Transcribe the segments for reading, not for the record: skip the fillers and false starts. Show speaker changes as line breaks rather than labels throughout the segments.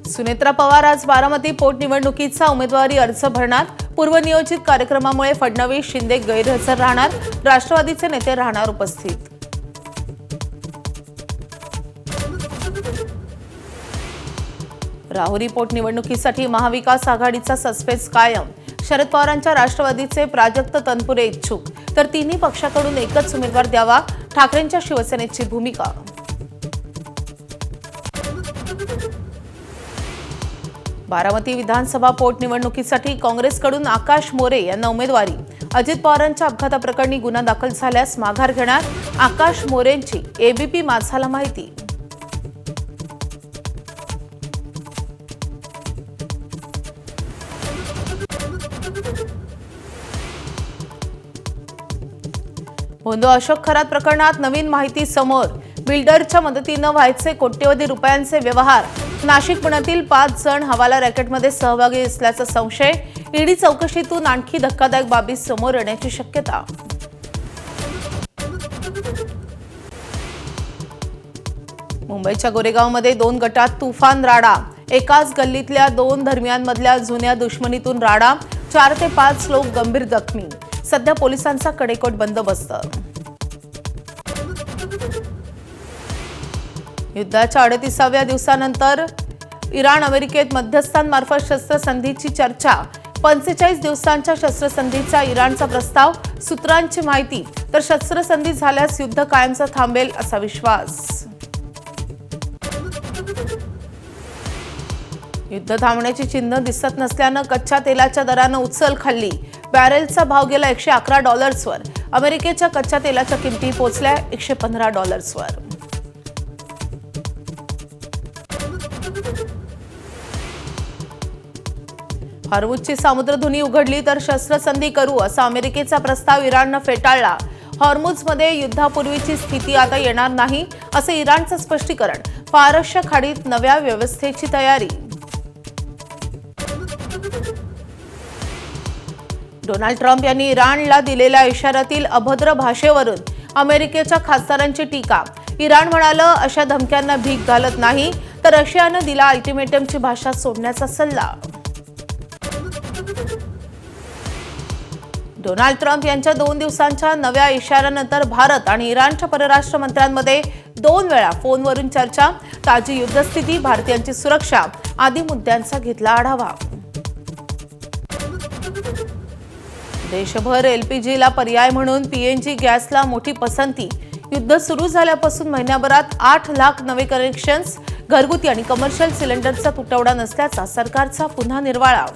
सुनेत्रा पवार आज बारामती पोटनिवडणुकीचा उमेदवारी अर्ज भरणार। पूर्वनियोजित कार्यक्रमामुळे फडणवीस शिंदे गैरहजर राहणार, राष्ट्रवादीचे नेते राहणार उपस्थित। राहुरी पोटनिवडणुकीसाठी महाविकास आघाडीचा सस्पेन्स कायम। शरद पवारांच्या राष्ट्रवादीचे प्राजक्त तनपुरे इच्छुक, तर तिन्ही पक्षाकडून एकच उमेदवार द्यावा, ठाकरेंच्या शिवसेनेची भूमिका। बारामती विधानसभा पोटनिवडणुकीसाठी काँग्रेसकडून आकाश मोरे यांना उमेदवारी। अजित पवारांच्या अपघाताप्रकरणी गुन्हा दाखल झाल्यास माघार घेणार, आकाश मोरेंची एबीपी माझाला माहिती। भोंदो अशोक खरात प्रकरणात नवीन माहिती समोर। बिल्डरच्या मदतीने व्हायचे कोट्यवधी रुपयांचे व्यवहार। नाशिक पुण्यातील 5 जण हवाला रॅकेटमध्ये सहभागी असल्याचा संशय। ईडी चौकशीतून आणखी धक्कादायक बाबी समोर येण्याची शक्यता। मुंबईच्या गोरेगावमध्ये 2 गटात तुफान राडा। एकाच गल्लीतल्या 2 धर्मियांमधल्या जुन्या दुश्मनीतून राडा। 4 ते 5 लोक गंभीर जखमी। सध्या पोलिसांचा कडेकोट बंदोबस्त। युद्धाच्या 38व्या दिवसानंतर इराण अमेरिकेत मध्यस्थांमार्फत शस्त्रसंधीची चर्चा। 45 दिवसांच्या शस्त्रसंधीचा इराणचा प्रस्ताव। सूत्रांची माहिती, तर शस्त्रसंधी झाल्यास युद्ध कायमचं थांबेल असा विश्वास। युद्ध थांबण्याची चिन्ह दिसत नसल्यानं कच्च्या तेलाच्या दरानं उचल खाल्ली। बॅरेलचा भाव गेला $111वर। अमेरिकेच्या कच्च्या तेलाच्या किमती पोहोचल्या $115वर। हॉर्मुझची सामुद्रधुनी उघडली तर शस्त्रसंधी करू असा अमेरिकेचा प्रस्ताव इराणनं फेटाळला। हॉर्मुझमध्ये युद्धापूर्वीची स्थिती आता येणार नाही असे इराणचं स्पष्टीकरण। फारसच्या खाडीत नव्या व्यवस्थेची तयारी। डोनाल्ड ट्रम्प यांनी इराणला दिलेल्या इशाऱ्यातील अभद्र भाषेवरून अमेरिकेच्या खासदारांची टीका। इराण म्हणालं, अशा धमक्यांना भीक घालत नाही, तर रशियानं दिला अल्टिमेटमची भाषा सोडण्याचा सल्ला। डोनाल्ड ट्रम्प यांच्या 2 दिवसांच्या नव्या इशाऱ्यानंतर भारत आणि इराणच्या परराष्ट्र मंत्र्यांमध्ये 2 वेळा फोनवरून चर्चा। ताजी युद्धस्थिती, भारतीयांची सुरक्षा आदी मुद्द्यांचा घेतला आढावा। देशभर एलपीजीला पर्याय म्हणून पीएनजी गॅसला मोठी पसंती। युद्ध सुरू झाल्यापासून महिन्याभरात 8 लाख नवे कनेक्शन्स। घरगुती आणि कमर्शियल सिलेंडरचा तुटवडा नसल्याचा सरकारचा पुन्हा निर्वाळा।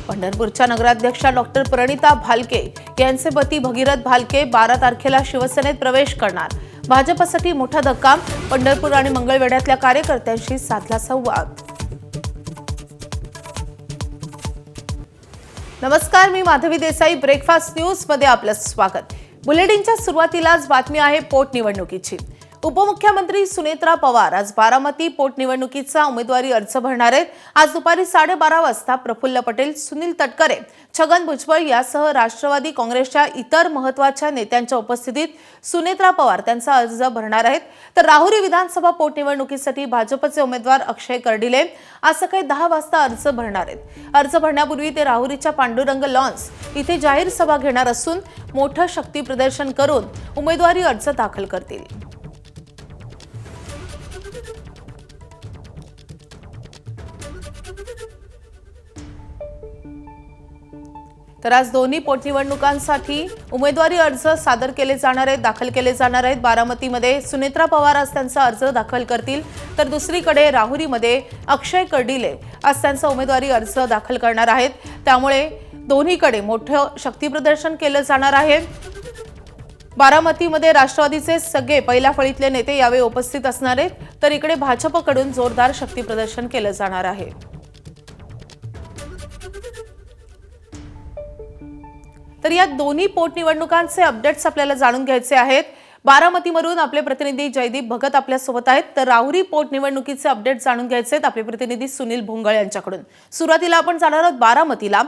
पंढरपूरच्या नगराध्यक्षा डॉक्टर प्रणिता भालके यांचे पती भगीरथ भालके 12 तारखेला शिवसेनेत प्रवेश करणार। भाजपसाठी मोठा धक्का। पंढरपूर आणि मंगळवेढ्यातल्या कार्यकर्त्यांशी साधला संवाद। नमस्कार, मी माधवी देसाई। ब्रेकफास्ट न्यूज मध्ये आपलं स्वागत। बुलेटिनच्या सुरुवातीलाच बातमी आहे पोटनिवडणुकीची। उपमुख्यमंत्री सुनेत्रा पवार आज बारामती पोटनिवडणुकीचा उमेदवारी अर्ज भरणार आहेत। आज दुपारी 12:30 वाजता प्रफुल्ल पटेल, सुनील तटकरे, छगन भुजबळ यासह राष्ट्रवादी काँग्रेसच्या इतर महत्त्वाच्या नेत्यांच्या उपस्थितीत सुनेत्रा पवार त्यांचा अर्ज भरणार आहेत। तर राहुरी विधानसभा पोटनिवडणुकीसाठी भाजपचे उमेदवार अक्षय कर्डिले आज सकाळी 10 वाजता अर्ज भरणार आहेत। अर्ज भरण्यापूर्वी ते राहुरीच्या पांडुरंग लॉन्स इथे जाहीर सभा घेणार असून मोठं शक्ती प्रदर्शन करून उमेदवारी अर्ज दाखल करतील। तर आज दोन्ही पोटनिवडणुकांसाठी उमेदवारी अर्ज सादर केले जाणार आहेत, दाखल केले जाणार आहेत। बारामतीमध्ये सुनेत्रा पवार आज त्यांचा अर्ज दाखल करतील, तर दुसरीकडे राहुरीमध्ये अक्षय कर्डिले आज त्यांचा उमेदवारी अर्ज दाखल करणार आहेत। त्यामुळे दोन्हीकडे मोठं शक्ती प्रदर्शन केलं जाणार आहे। बारामतीमध्ये राष्ट्रवादीचे सगळे पहिल्या फळीतले नेते यावेळी उपस्थित असणार आहेत, तर इकडे भाजपकडून जोरदार शक्ती प्रदर्शन केलं जाणार आहे। तर या दोन्ही पोटनिवडणुकांचे अपडेट्स आपल्याला जाणून घ्यायचे आहेत। बारामतीवरून आपले प्रतिनिधी जयदीप भगत आपल्या सोबत आहेत, तर राहुरी पोटनिवडणुकीचे अपडेट जाणून घ्यायचे आहेत आपले प्रतिनिधी सुनील भोंगळ यांच्याकडून। सुरुवातीला आपण जाणार आहोत बारामतीला,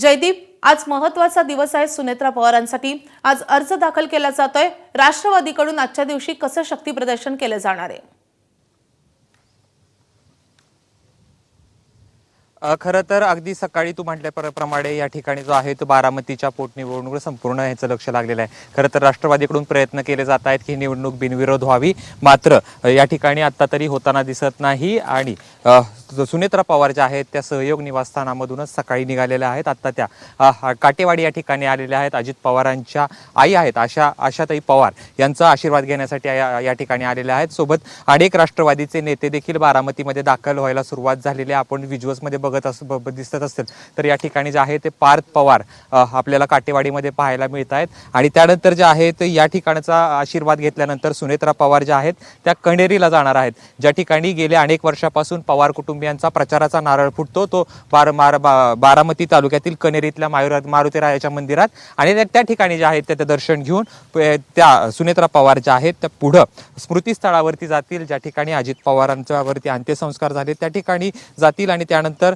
जयदीप, आज महत्त्वाचा दिवस आहे सुनेत्रा पवारांसाठी. आज अर्ज दाखल केला जातोय. राष्ट्रवादीकडून आजच्या दिवशी कसं शक्ती प्रदर्शन केलं जाणार आहे?
खरं तर अगदी सकाळी तू म्हटल्याप्रमाणे या ठिकाणी जो आहे तो बारामतीच्या पोटनिवडणूक संपूर्ण ह्याचं लक्ष लागलेलं आहे. खरं तर राष्ट्रवादीकडून प्रयत्न केले जात आहेत की ही निवडणूक बिनविरोध व्हावी, मात्र या ठिकाणी आत्ता तरी होताना दिसत नाही. आणि सुनेत्रा पवार ज्या आहेत त्या सहयोग निवासस्थानामधूनच सकाळी निघालेल्या आहेत. आत्ता त्या काटेवाडी या ठिकाणी आलेल्या आहेत. अजित पवारांच्या आई आहेत आशाताई पवार यांचा आशीर्वाद घेण्यासाठी या ठिकाणी आलेल्या आहेत. सोबत अनेक राष्ट्रवादीचे नेते देखील बारामतीमध्ये दाखल व्हायला सुरुवात झालेली आहे. आपण व्हिज्युअल्समध्ये दिसत असेल तर या ठिकाणी जे आहे ते पार्थ पवार आपल्याला काटेवाडीमध्ये पाहायला मिळत आहेत. आणि त्यानंतर जे आहे ते या ठिकाणचा आशीर्वाद घेतल्यानंतर सुनेत्रा पवार ज्या आहेत त्या कणेरीला जाणार आहेत, ज्या ठिकाणी गेल्या अनेक वर्षापासून पवार कुटुंबियांचा प्रचाराचा नारळ फुटतो. तो बारामती तालुक्यातील कणेरीतल्या मारुतीरायाच्या मंदिरात. आणि त्या ठिकाणी जे आहेत त्या दर्शन घेऊन त्या सुनेत्रा पवार ज्या आहेत त्या पुढं स्मृतीस्थळावरती जातील, ज्या ठिकाणी अजित पवारांच्या वरती अंत्यसंस्कार झाले त्या ठिकाणी जातील. आणि त्यानंतर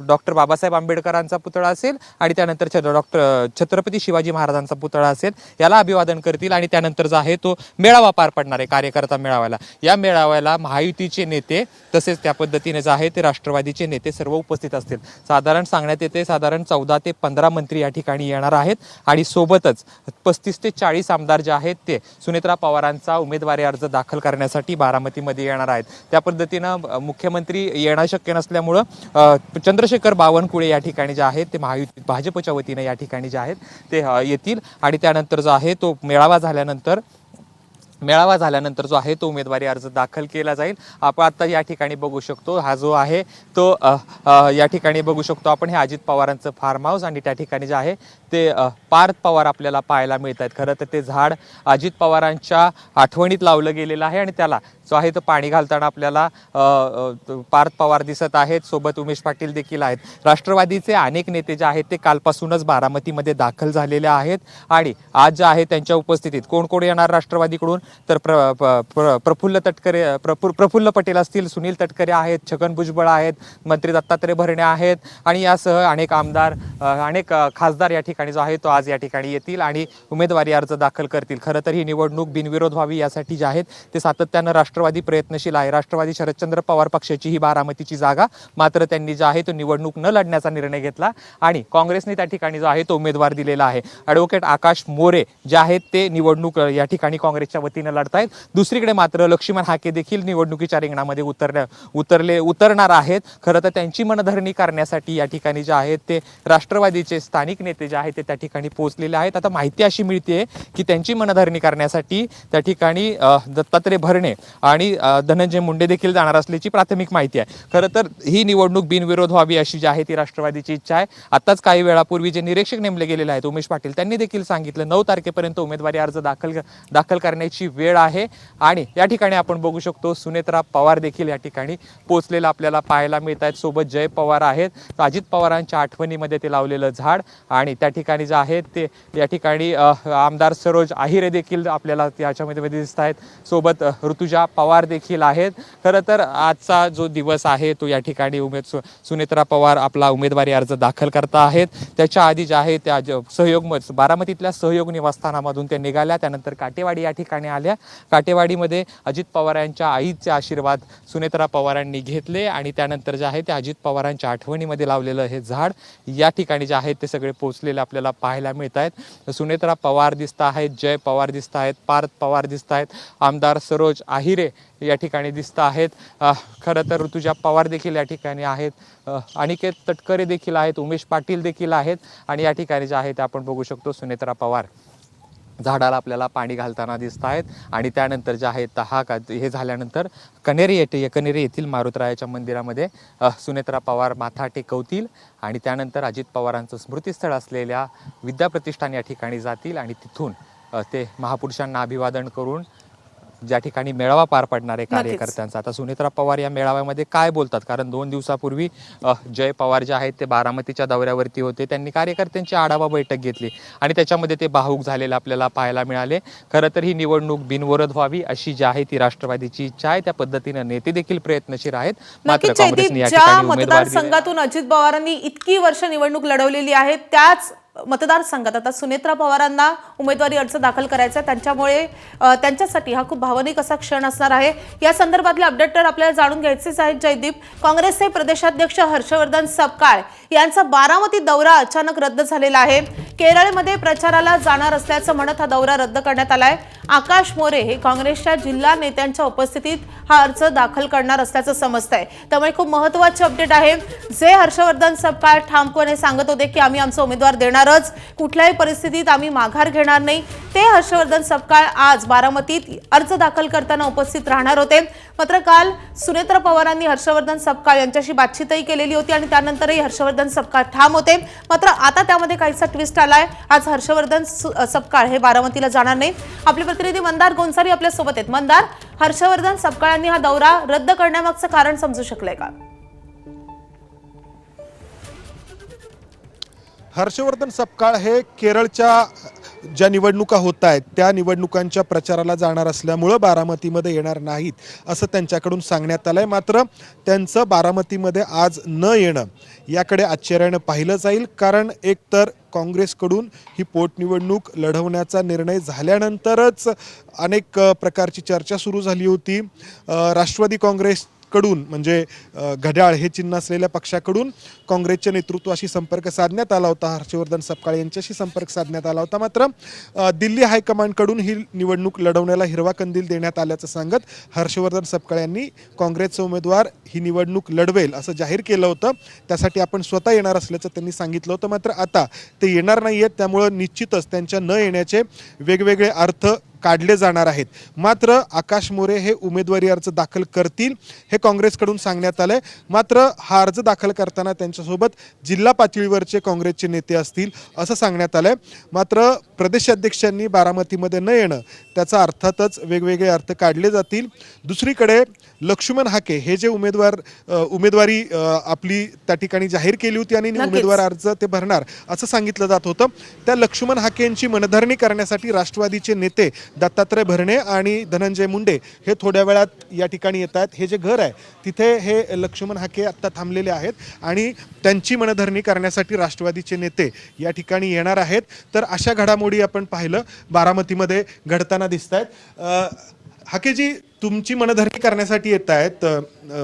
डॉक्टर बाबासाहेब आंबेडकरांचा पुतळा असेल आणि त्यानंतर छत्रपती शिवाजी महाराजांचा पुतळा असेल, याला अभिवादन करतील. आणि त्यानंतर जो आहे तो मेळावा पार पडणार आहे, कार्यकर्ता मेळाव्याला. या मेळाव्याला महायुतीचे नेते तसेच त्या पद्धतीने जे आहे ते राष्ट्रवादीचे नेते सर्व उपस्थित असतील. साधारण सांगण्यात येते साधारण 14 ते 15 मंत्री या ठिकाणी येणार आहेत. आणि सोबतच 35 ते 40 आमदार जे आहेत ते सुनेत्रा पवारांचा उमेदवारी अर्ज दाखल करण्यासाठी बारामतीमध्ये येणार आहेत. त्या पद्धतीनं मुख्यमंत्री येणं शक्य नसल्यामुळं चंद्रशेखर बावनकुळे या ठिकाणी जे आहेत ते महायुती भाजपच्या वतीने या ठिकाणी जे आहेत ते येतील. आणि त्यानंतर जो आहे तो मेळावा झाल्यानंतर जो आहे तो उमेदवारी अर्ज दाखल केला जाईल. आपण आता या ठिकाणी बघू शकतो, हा जो आहे तो या ठिकाणी बघू शकतो आपण हे अजित पवारांचं फार्म हाऊस. आणि त्या ठिकाणी जे आहे ते पार्थ पवार आपल्याला पाहायला मिळत आहेत. खरं तर ते झाड अजित पवारांच्या आठवणीत लावलं गेलेलं आहे आणि त्याला जो आहे तो पाणी घालताना आपल्याला पार्थ पवार दिसत आहेत. सोबत उमेश पाटील देखील आहेत. राष्ट्रवादीचे अनेक नेते जे आहेत ते कालपासूनच बारामतीमध्ये दाखल झालेले आहेत. आणि आज जे आहे त्यांच्या उपस्थितीत कोण कोण येणार राष्ट्रवादीकडून तर प्रफुल्ल पटेल असतील, सुनील तटकरे आहेत, छगन भुजबळ आहेत, मंत्री दत्तात्रय भरणे आहेत. आणि यासह अनेक आमदार अनेक खासदार या ठिकाणी जो आहे तो आज या ठिकाणी येतील आणि उमेदवारी अर्ज दाखल करतील. खरं तर ही निवडणूक बिनविरोध व्हावी यासाठी जे आहेत ते सातत्यानं राष्ट्रवादी प्रयत्नशील आहे. राष्ट्रवादी शरदचंद्र पवार पक्षाची ही बारामतीची जागा, मात्र त्यांनी जे आहे तो निवडणूक न लढण्याचा निर्णय घेतला आणि काँग्रेसने त्या ठिकाणी जो आहे तो उमेदवार दिलेला आहे. ॲडव्होकेट आकाश मोरे जे आहेत ते निवडणूक या ठिकाणी काँग्रेसच्या वतीने लढतायत. दुसरीकडे मात्र लक्ष्मण हाके देखील निवडणुकीच्या रिंगणामध्ये उतरणार आहेत. खरं तर त्यांची मनधरणी करण्यासाठी या ठिकाणी जे आहेत ते राष्ट्रवादीचे स्थानिक नेते जे आहेत ते त्या ठिकाणी पोहोचलेले आहेत. आता माहिती अशी मिळते की त्यांची मनधरणी करण्यासाठी त्या ठिकाणी दत्तात्रय भरणे आणि धनंजय मुंडे देखील जाणार असल्याची प्राथमिक माहिती आहे. खरं तर ही निवडणूक बिनविरोध व्हावी अशी जी आहे ती राष्ट्रवादीची इच्छा आहे. आताच काही वेळापूर्वी जे निरीक्षक नेमले गेलेले आहेत उमेश पाटील, त्यांनी देखील सांगितलं 9 तारखेपर्यंत उमेदवारी अर्ज दाखल करण्याची वेळ आहे. आणि या ठिकाणी आपण बघू शकतो सुनेत्रा पवार देखील या ठिकाणी पोहोचलेला आपल्याला पाहायला मिळत आहेत. सोबत जय पवार आहेत. अजित पवारांच्या आठवणीमध्ये ते लावलेलं झाड. आणि त्या ठिकाणी जे आहेत ते या ठिकाणी आमदार सरोज आहिरे देखील आपल्याला याच्यामध्ये दिसत आहेत. सोबत ऋतुजा पवार देखील आहेत. खरं तर आजचा जो दिवस आहे तो या ठिकाणी सुनेत्रा पवार आपला उमेदवारी अर्ज दाखल करता आहेत. त्याच्या आधी जे आहे त्या बारामतीतल्या सहयोग निवासस्थानामधून ते निघाल्या. त्यानंतर काटेवाडी या ठिकाणी आल्या. काटेवाडीमध्ये अजित पवारांच्या आईचे आशीर्वाद सुनेत्रा पवारांनी घेतले. आणि त्यानंतर जे आहे ते अजित पवारांच्या आठवणीमध्ये लावलेलं हे झाड या ठिकाणी जे आहेत ते सगळे पोचलेले आपल्याला पाहायला मिळत आहेत. सुनेत्रा पवार दिसत आहेत, जय पवार दिसत आहेत, पार्थ पवार दिसत आहेत, आमदार सरोज आहिरे या ठिकाणी दिसत आहेत. खरं तर ऋतुजा पवार देखील या ठिकाणी आहेत, अनिकेत तटकरे देखील आहेत, उमेश पाटील देखील आहेत. आणि या ठिकाणी जे आहे ते आपण बघू शकतो सुनेत्रा पवार झाडाला आपल्याला पाणी घालताना दिसत आहेत. आणि त्यानंतर जे आहे हे झाल्यानंतर कणेरी येथील मारुतीरायाच्या मंदिरामध्ये सुनेत्रा पवार माथा टेकवतील. आणि त्यानंतर अजित पवारांचं स्मृतीस्थळ असलेल्या विद्याप्रतिष्ठान या ठिकाणी जातील. आणि तिथून ते महापुरुषांना अभिवादन करून ज्या ठिकाणी मेळावा पार पडणार आहे कार्यकर्त्यांचा. आता सुनेत्रा पवार या मेळाव्यामध्ये काय बोलतात, कारण 2 दिवसापूर्वी जय पवार जे आहेत ते बारामतीच्या दौऱ्यावरती होते. त्यांनी कार्यकर्त्यांची आढावा बैठक घेतली आणि त्याच्यामध्ये ते भावूक झालेले आपल्याला पाहायला मिळाले. खरं तर ही निवडणूक बिनविरोध व्हावी अशी जी आहे ती राष्ट्रवादीची इच्छा आहे. त्या पद्धतीने नेते देखील प्रयत्नशील आहेत. मात्र काँग्रेसने या ठिकाणी उमेदवार
मतदारसंघातून अजित पवारांनी इतकी वर्ष निवडणूक लढवलेली आहे, त्याच मतदारसंघात आता सुनेत्रा पवारांना उमेदवारी अर्ज दाखल करायचा, त्यांच्यामुळे त्यांच्यासाठी हा खूप भावनिक असा क्षण असणार आहे. या संदर्भातले अपडेट तर आपल्याला जाणून घ्यायचेच आहेत. जयदीप, काँग्रेसचे प्रदेशाध्यक्ष हर्षवर्धन सपकाळ यांचा बारामती दौरा अचानक रद्द झालेला आहे. केरळमध्ये प्रचाराला जाणार असल्याचं म्हणत हा दौरा रद्द करण्यात आलाय. आकाश मोरे हे काँग्रेसच्या जिल्हा नेत्यांच्या उपस्थितीत हा अर्ज दाखल करणार असल्याचं समजतंय. त्यामुळे खूप महत्त्वाचे अपडेट आहे. जे हर्षवर्धन सपकाळ ठामपणे सांगत होते की आम्ही आमचा उमेदवार देणारच, कुठल्याही परिस्थितीत आम्ही माघार घेणार नाही, ते हर्षवर्धन सपकाळ आज बारामतीत अर्ज दाखल करताना उपस्थित राहणार होते. मात्र काल सुनेत्रा पवारांनी हर्षवर्धन सपकाळ यांच्याशी बातचीतही केलेली होती आणि त्यानंतरही हर्षवर्धन सपकाळ ठाम होते. मात्र आता त्यामध्ये काहीसा ट्विस्ट आलाय. आज हर्षवर्धन सपकाळ हे बारामतीला जाणार नाही. आपले प्रतिनिधी मंदार गोंसारी आपल्या सोबत आहेत. मंदार, हर्षवर्धन सपकाळांनी हा दौरा रद्द करण्यामागचं कारण समजू शकलंय का?
हर्षवर्धन सपकाळ हे केरळच्या ज्या निवडणुका होत आहेत त्या निवडणुकांच्या प्रचाराला जाणार असल्यामुळं बारामतीमध्ये येणार नाहीत असं त्यांच्याकडून सांगण्यात आलं आहे. मात्र त्यांचं बारामतीमध्ये आज न येणं याकडे आश्चर्यानं पाहिलं जाईल, कारण एकतर काँग्रेसकडून ही पोटनिवडणूक लढवण्याचा निर्णय झाल्यानंतरच अनेक प्रकारची चर्चा सुरू झाली होती. राष्ट्रवादी काँग्रेसकडून म्हणजे घड्याळ हे चिन्ह असलेल्या पक्षाकडून काँग्रेसच्या नेतृत्वाशी संपर्क साधण्यात आला होता, हर्षवर्धन सपकाळ यांच्याशी संपर्क साधण्यात आला होता. मात्र दिल्ली हायकमांडकडून ही निवडणूक लढवण्याला हिरवा कंदील देण्यात आल्याचं सांगत हर्षवर्धन सपकाळ यांनी काँग्रेसचा उमेदवार ही निवडणूक लढवेल असं जाहीर केलं होतं. त्यासाठी आपण स्वतः येणार असल्याचं त्यांनी सांगितलं होतं. मात्र आता ते येणार नाही आहेत, त्यामुळं निश्चितच त्यांच्या न येण्याचे वेगवेगळे अर्थ काढले जाणार आहेत. मात्र आकाश मोरे हे उमेदवारी अर्ज दाखल करतील हे काँग्रेसकडून सांगण्यात आलंय. मात्र हा अर्ज दाखल करताना त्यांच्यासोबत जिल्हा पातळीवरचे काँग्रेसचे नेते असतील असं सांगण्यात आलंय. मात्र प्रदेशाध्यक्षांनी बारामतीमध्ये न येणं त्याचा अर्थातच वेगवेगळे अर्थ काढले जातील. दुसरीकडे लक्ष्मण हाके हे जे उमेदवारी आपली त्या ठिकाणी जाहीर केली होती आणि उमेदवार अर्ज ते भरणार असं सांगितलं जात होतं, त्या लक्ष्मण हाके यांची मनधरणी करण्यासाठी राष्ट्रवादीचे नेते दत्तात्रय भरणे आणि धनंजय मुंडे हे थोड्या वेळात या ठिकाणी येत आहेत. हे जे घर आहे तिथे हे लक्ष्मण हाके आत्ता थांबलेले आहेत आणि त्यांची मनधरणी करण्यासाठी राष्ट्रवादीचे नेते या ठिकाणी येणार आहेत. तर अशा घडामोडी आपण पाहिलं बारामतीमध्ये घडताना दिसत आहेत. हाकेजी, तुमची मनधरणी करण्यासाठी येत आहेत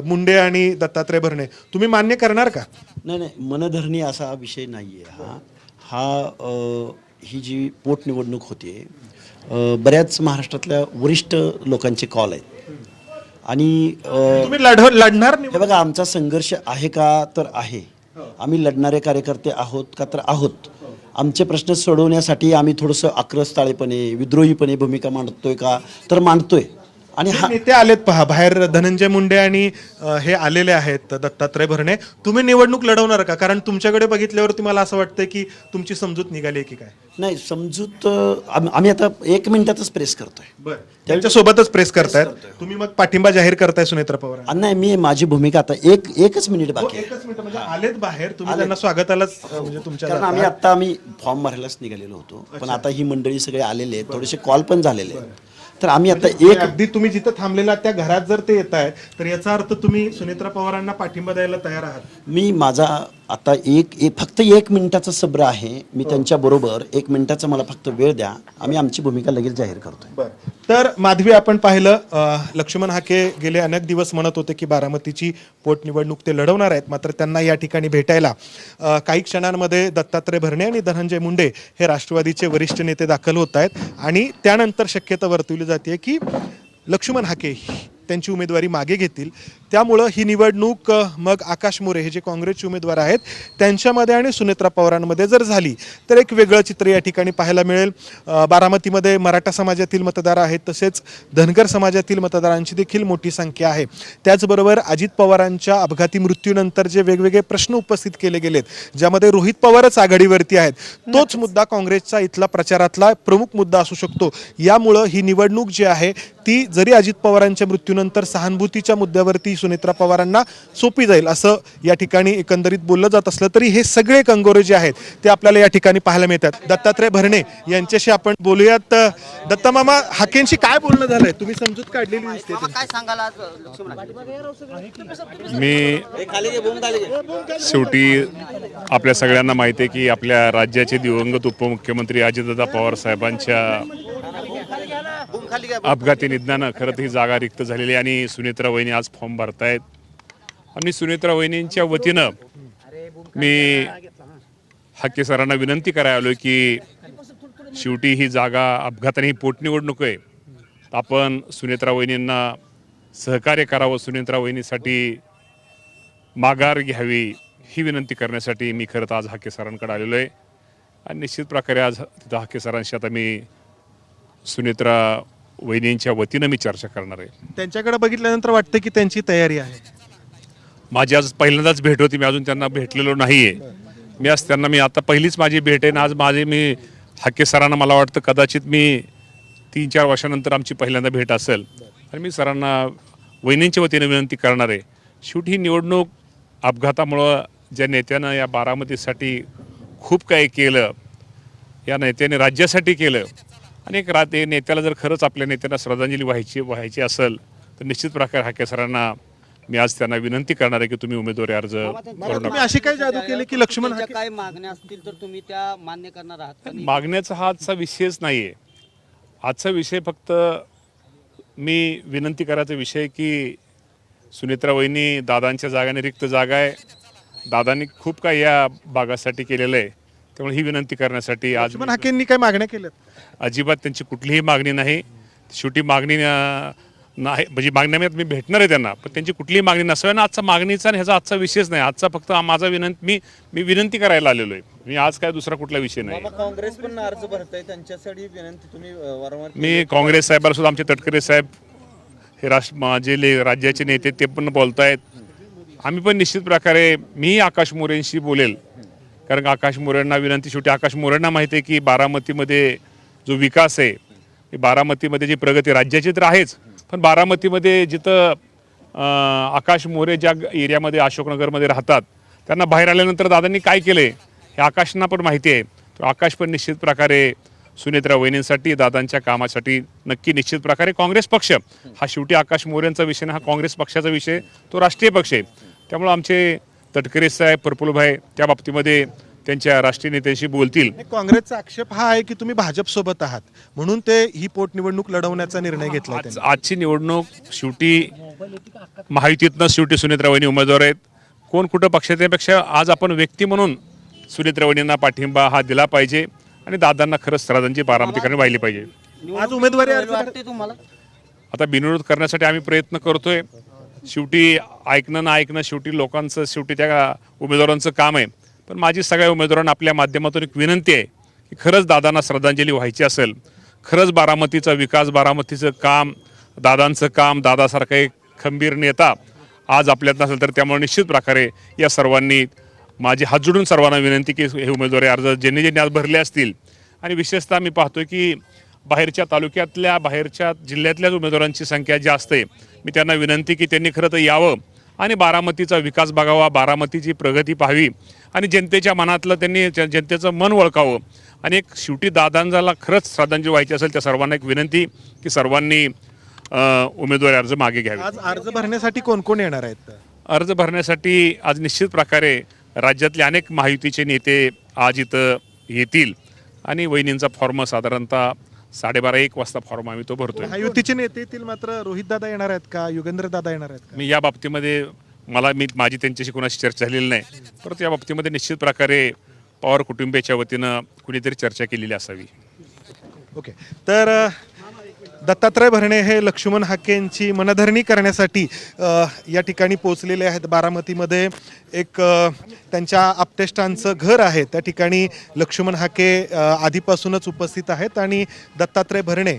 मुंडे आणि दत्तात्रय भरणे, तुम्ही मान्य करणार का?
नाही, मनधरणी असा विषय नाही आहे. ही जी पोटनिवडणूक होती बऱ्याच महाराष्ट्रातल्या वरिष्ठ लोकांचे कॉल आहेत आणि
तुम्ही लढणार
हे बघा, आमचा संघर्ष आहे का तर आहे, आम्ही लढणारे कार्यकर्ते आहोत का तर आहोत. आमचे प्रश्न सोडवण्यासाठी आम्ही थोडंसं आक्रस्ताळेपणे विद्रोहीपणे भूमिका मांडतोय का तर मांडतोय. आणि
नेते आलेत पहा बाहेर, धनंजय मुंडे आणि हे आलेले आहेत दत्तात्रय भरणे. तुम्ही निवडणूक लढवणार का? कारण तुमच्याकडे बघितल्यावरती मला असं वाटतं की तुमची समजूत निघाली की काय?
नाही, समजूत आम्ही आता 1 मिनिटातच प्रेस करतोय.
बरं, त्यांच्यासोबतच प्रेस करतायत तुम्ही, मग पाठिंबा जाहीर करताय सुनेत्रा पवार?
नाही, मी माझी भूमिका आता एकच मिनिट बाकी आहे.
एकच मिनिट म्हणजे आलेत बाहेर, तुम्ही त्यांना स्वागतालाच म्हणजे तुमच्या
कारण आम्ही फॉर्म भरायलाच निघालेलो होतो, पण आता ही मंडळी सगळे आलेले आहेत, थोडेसे कॉल पण झालेले आहेत. तर आम्ही आता
अगदी तुम्ही जिथं थांबलेला त्या घरात जर ते येत आहेत तर याचा अर्थ तुम्ही सुनेत्रा पवारांना पाठिंबा द्यायला तयार आहात?
मी माझा आता फक्त 1 मिनिटाचा सब्र आहे. मी त्यांच्या बरोबर 1 मिनिटाचा मला फक्त वेळ द्या, आम्ही आमची भूमिका लगेच जाहीर करतोय.
बरं, तर माधवी, आपण पाहिलं लक्ष्मण हाके गेले अनेक दिवस म्हणत होते की बारामतीची पोटनिवडणूक ते लढवणार आहेत. मात्र त्यांना या ठिकाणी भेटायला काही क्षणांमध्ये दत्तात्रय भरणे आणि धनंजय मुंडे हे राष्ट्रवादीचे वरिष्ठ नेते दाखल होत आहेत आणि त्यानंतर शक्यता वर्तवली जाते की लक्ष्मण हाके त्यांची उमेदवारी मागे घेतील. त्यामुळं ही निवडणूक मग आकाश मोरे हे जे काँग्रेसचे उमेदवार आहेत त्यांच्यामध्ये आणि सुनेत्रा पवारांमध्ये जर झाली तर एक वेगळं चित्र या ठिकाणी पाहायला मिळेल. बारामतीमध्ये मराठा समाजातील मतदार आहेत, तसेच धनगर समाजातील मतदारांची देखील मोठी संख्या आहे. त्याचबरोबर अजित पवारांच्या अपघाती मृत्यूनंतर जे वेगवेगळे प्रश्न उपस्थित केले गेलेत, ज्यामध्ये रोहित पवारच आघाडीवरती आहेत, तोच मुद्दा काँग्रेसचा इथला प्रचारातला प्रमुख मुद्दा असू शकतो. यामुळं ही निवडणूक जी आहे ती जरी अजित पवारांच्या मृत्यूनंतर सहानुभूतीच्या मुद्द्यावरती सुनेत्रा पवारांना सोपी जाईल असं या ठिकाणी एकंदरीत बोललं जात असलं तरी हे सगळे कंगोरे जे आहेत ते आपल्याला या ठिकाणी पाहायला मिळतात. दत्तात्रय भरणे यांच्याशी आपण बोलूयात. दत्ता मामा, हाकेंशी काय बोलणं झालंय? तुम्ही समजूत काढलेली दिसते.
काय सांगाल आज लक्ष्मण?
मी शेवटी आपल्या सगळ्यांना माहिती आहे की आपल्या राज्याचे दिवंगत उपमुख्यमंत्री अजितदादा पवार साहेबांच्या अपघाती निधनानं खरं तर ही जागा रिक्त झालेली आहे आणि सुनेत्रा वहिनी आज फॉर्म भरतायत. आणि सुनेत्रा वहिनींच्या वतीनं मी हाके सरांना विनंती करायला आलो की शेवटी ही जागा अपघाताने ही पोटनिवडणूक आहे. आपण सुनेत्रा वहिनींना सहकार्य करावं, सुनेत्रा वहिनीसाठी माघार घ्यावी ही विनंती करण्यासाठी मी खरं तर आज हाके सरांकडे आलेलो आहे. आणि निश्चित प्रकारे आज तिथं हाके सरांशी आता मी सुनेत्रा वहिनींच्या वतीनं मी चर्चा करणार आहे.
त्यांच्याकडे बघितल्यानंतर वाटतं की त्यांची तयारी आहे.
माझी आज पहिल्यांदाच भेट होती, मी अजून त्यांना भेटलेलो नाही आहे. मी आता पहिलीच माझी भेट आहे ना. आज मी हाके सरांना मला वाटतं कदाचित मी 3-4 वर्षानंतर आमची पहिल्यांदा भेट असेल आणि मी सरांना वहिनींच्या वतीनं विनंती करणार आहे. शेवटी ही निवडणूक अपघातामुळं ज्या नेत्यानं या बारामतीसाठी खूप काही केलं, या नेत्याने राज्यासाठी केलं आणि एक नेत्याला जर खरंच आपल्या नेत्यांना श्रद्धांजली व्हायची असेल तर निश्चित प्रकारे हाके सरांना मी आज त्यांना विनंती करणार आहे की तुम्ही उमेदवारी अर्ज करू
तुम्ही
नका.
अशी काय जादू केली की लक्ष्मण
त्यांच्या
हाके
काय मागण्या असतील तर तुम्ही त्या मान्य करणार आहात का?
मागण्याचा हा आजचा विषयच नाही आहे. आजचा विषय फक्त मी विनंती करायचा विषय की सुनेत्रा वहिनी दादांच्या जागाने रिक्त जागा आहे. दादांनी खूप काही या भागासाठी केलेलं आहे. त्यामुळे ही विनंती करण्यासाठी आज
लक्ष्मण हाकेंनी काय मागण्या केल्यात?
अजिबात त्यांची कुठलीही मागणी नाही. शेवटी मागणी नाही म्हणजे मागण्यात मी भेटणार आहे त्यांना, पण त्यांची कुठलीही मागणी नसावी ना. आजचा मागणीचा आणि ह्याचा आजचा विषयच नाही. आजचा फक्त माझा मी विनंती करायला आलेलो आहे. मी आज काय दुसरा कुठला विषय नाही.
काँग्रेस पण अर्ज भरताय, त्यांच्यासाठी विनंती तुम्ही वारंवार
मी काँग्रेस साहेबांना सुद्धा, आमचे तटकरे साहेब हे माझे राज्याचे नेते ते पण बोलत आहेत. आम्ही पण निश्चित प्रकारे मी आकाश मोरेंशी बोलेल, कारण आकाश मोरेंना विनंती, शेवटी आकाश मोरेंना माहिती आहे की बारामतीमध्ये जो विकास आहे, बारामतीमध्ये जी प्रगती राज्याची तर आहेच, पण बारामतीमध्ये जिथं आकाश मोरे ज्या एरियामध्ये अशोकनगरमध्ये राहतात त्यांना बाहेर आल्यानंतर दादांनी काय केलं हे आकाशना पण माहिती आहे. तो आकाश पण निश्चित प्रकारे सुनेत्रा वहिनींसाठी, दादांच्या कामासाठी नक्की निश्चित प्रकारे काँग्रेस पक्ष हा शेवटी आकाश मोरेंचा विषय नाही, हा काँग्रेस पक्षाचा विषय, तो राष्ट्रीय पक्ष आहे. त्यामुळं आमचे तटकरे साहेब, प्रफुल्लभाई त्या बाबतीमध्ये त्यांच्या राष्ट्रीय नेत्यांशी बोलतील.
काँग्रेसचा आक्षेप हा आहे की तुम्ही भाजप सोबत आहात म्हणून ते ही पोटनिवडणूक लढवण्याचा निर्णय घेतला.
आजची निवडणूक शेवटी महायुतीतनं शेवटी सुनेत्रा वहिनी उमेदवार आहेत. कोण कुठं पक्षाच्यापेक्षा आज आपण व्यक्ती म्हणून सुनेत्रा वहिनींना पाठिंबा हा दिला पाहिजे आणि दादांना खरंच श्रद्धांजली बारामतीकडे वाहिली पाहिजे.
आज उमेदवारी अर्ज
वाटते तुम्हाला?
आता बिनविरोध करण्यासाठी आम्ही प्रयत्न करतोय. शेवटी ऐकणं ना ऐकणं शेवटी लोकांचं, शेवटी त्या उमेदवारांचं काम आहे. पण माझी सगळ्या उमेदवारांना आपल्या माध्यमातून एक विनंती आहे की खरंच दादांना श्रद्धांजली व्हायची असेल, खरंच बारामतीचा विकास, बारामतीचं काम, दादांचं काम, दादासारखा एक खंबीर नेता आज आपल्यात नसेल तर त्यामुळे निश्चित प्रकारे या सर्वांनी माझी हात जोडून सर्वांना विनंती की हे उमेदवारी अर्ज ज्यांनी आज भरले असतील, आणि विशेषतः मी पाहतोय की बाहेरच्या तालुक्यातल्या, बाहेरच्या जिल्ह्यातल्याच उमेदवारांची संख्या जास्त आहे. मी त्यांना विनंती की त्यांनी खरं तर यावं आणि बारामतीचा विकास बघावा, बारामतीची प्रगती पाहावी आणि जनतेच्या मनातलं त्यांनी जनतेचं मन ओळखावं. आणि एक शेवटी दादांना खरंच श्रद्धांजली व्हायची असेल त्या सर्वांना एक विनंती की सर्वांनी उमेदवारी अर्ज मागे घ्यावे.
आज अर्ज भरण्यासाठी कोण कोण येणार आहेत?
अर्ज भरण्यासाठी आज निश्चित प्रकारे राज्यातले अनेक महायुतीचे नेते आज इथं येतील आणि वहिनींचा फॉर्म साधारणतः 12:30-1 वाजता फॉर्म आम्ही तो भरतोय.
महायुतीचे नेते येतील, मात्र रोहित दादा येणार आहेत का, युगेंद्र दादा येणार आहेत का?
मी या बाबतीमध्ये माझी त्यांच्याशी कोणाशी चर्चा झालेली नाही, परंतु या बाबतीमध्ये निश्चित प्रकारे पवार कुटुंबियाच्या वतीनं कुणीतरी चर्चा केलेली असावी.
ओके, तर दत्तात्रय भरणे हे लक्ष्मण हाकेंची मनधरणी करण्यासाठी या ठिकाणी पोहोचलेले आहेत. बारामतीमध्ये एक त्यांच्या आप्तेष्टांचं घर आहे, त्या ठिकाणी लक्ष्मण हाके आधीपासूनच उपस्थित आहेत आणि दत्तात्रय भरणे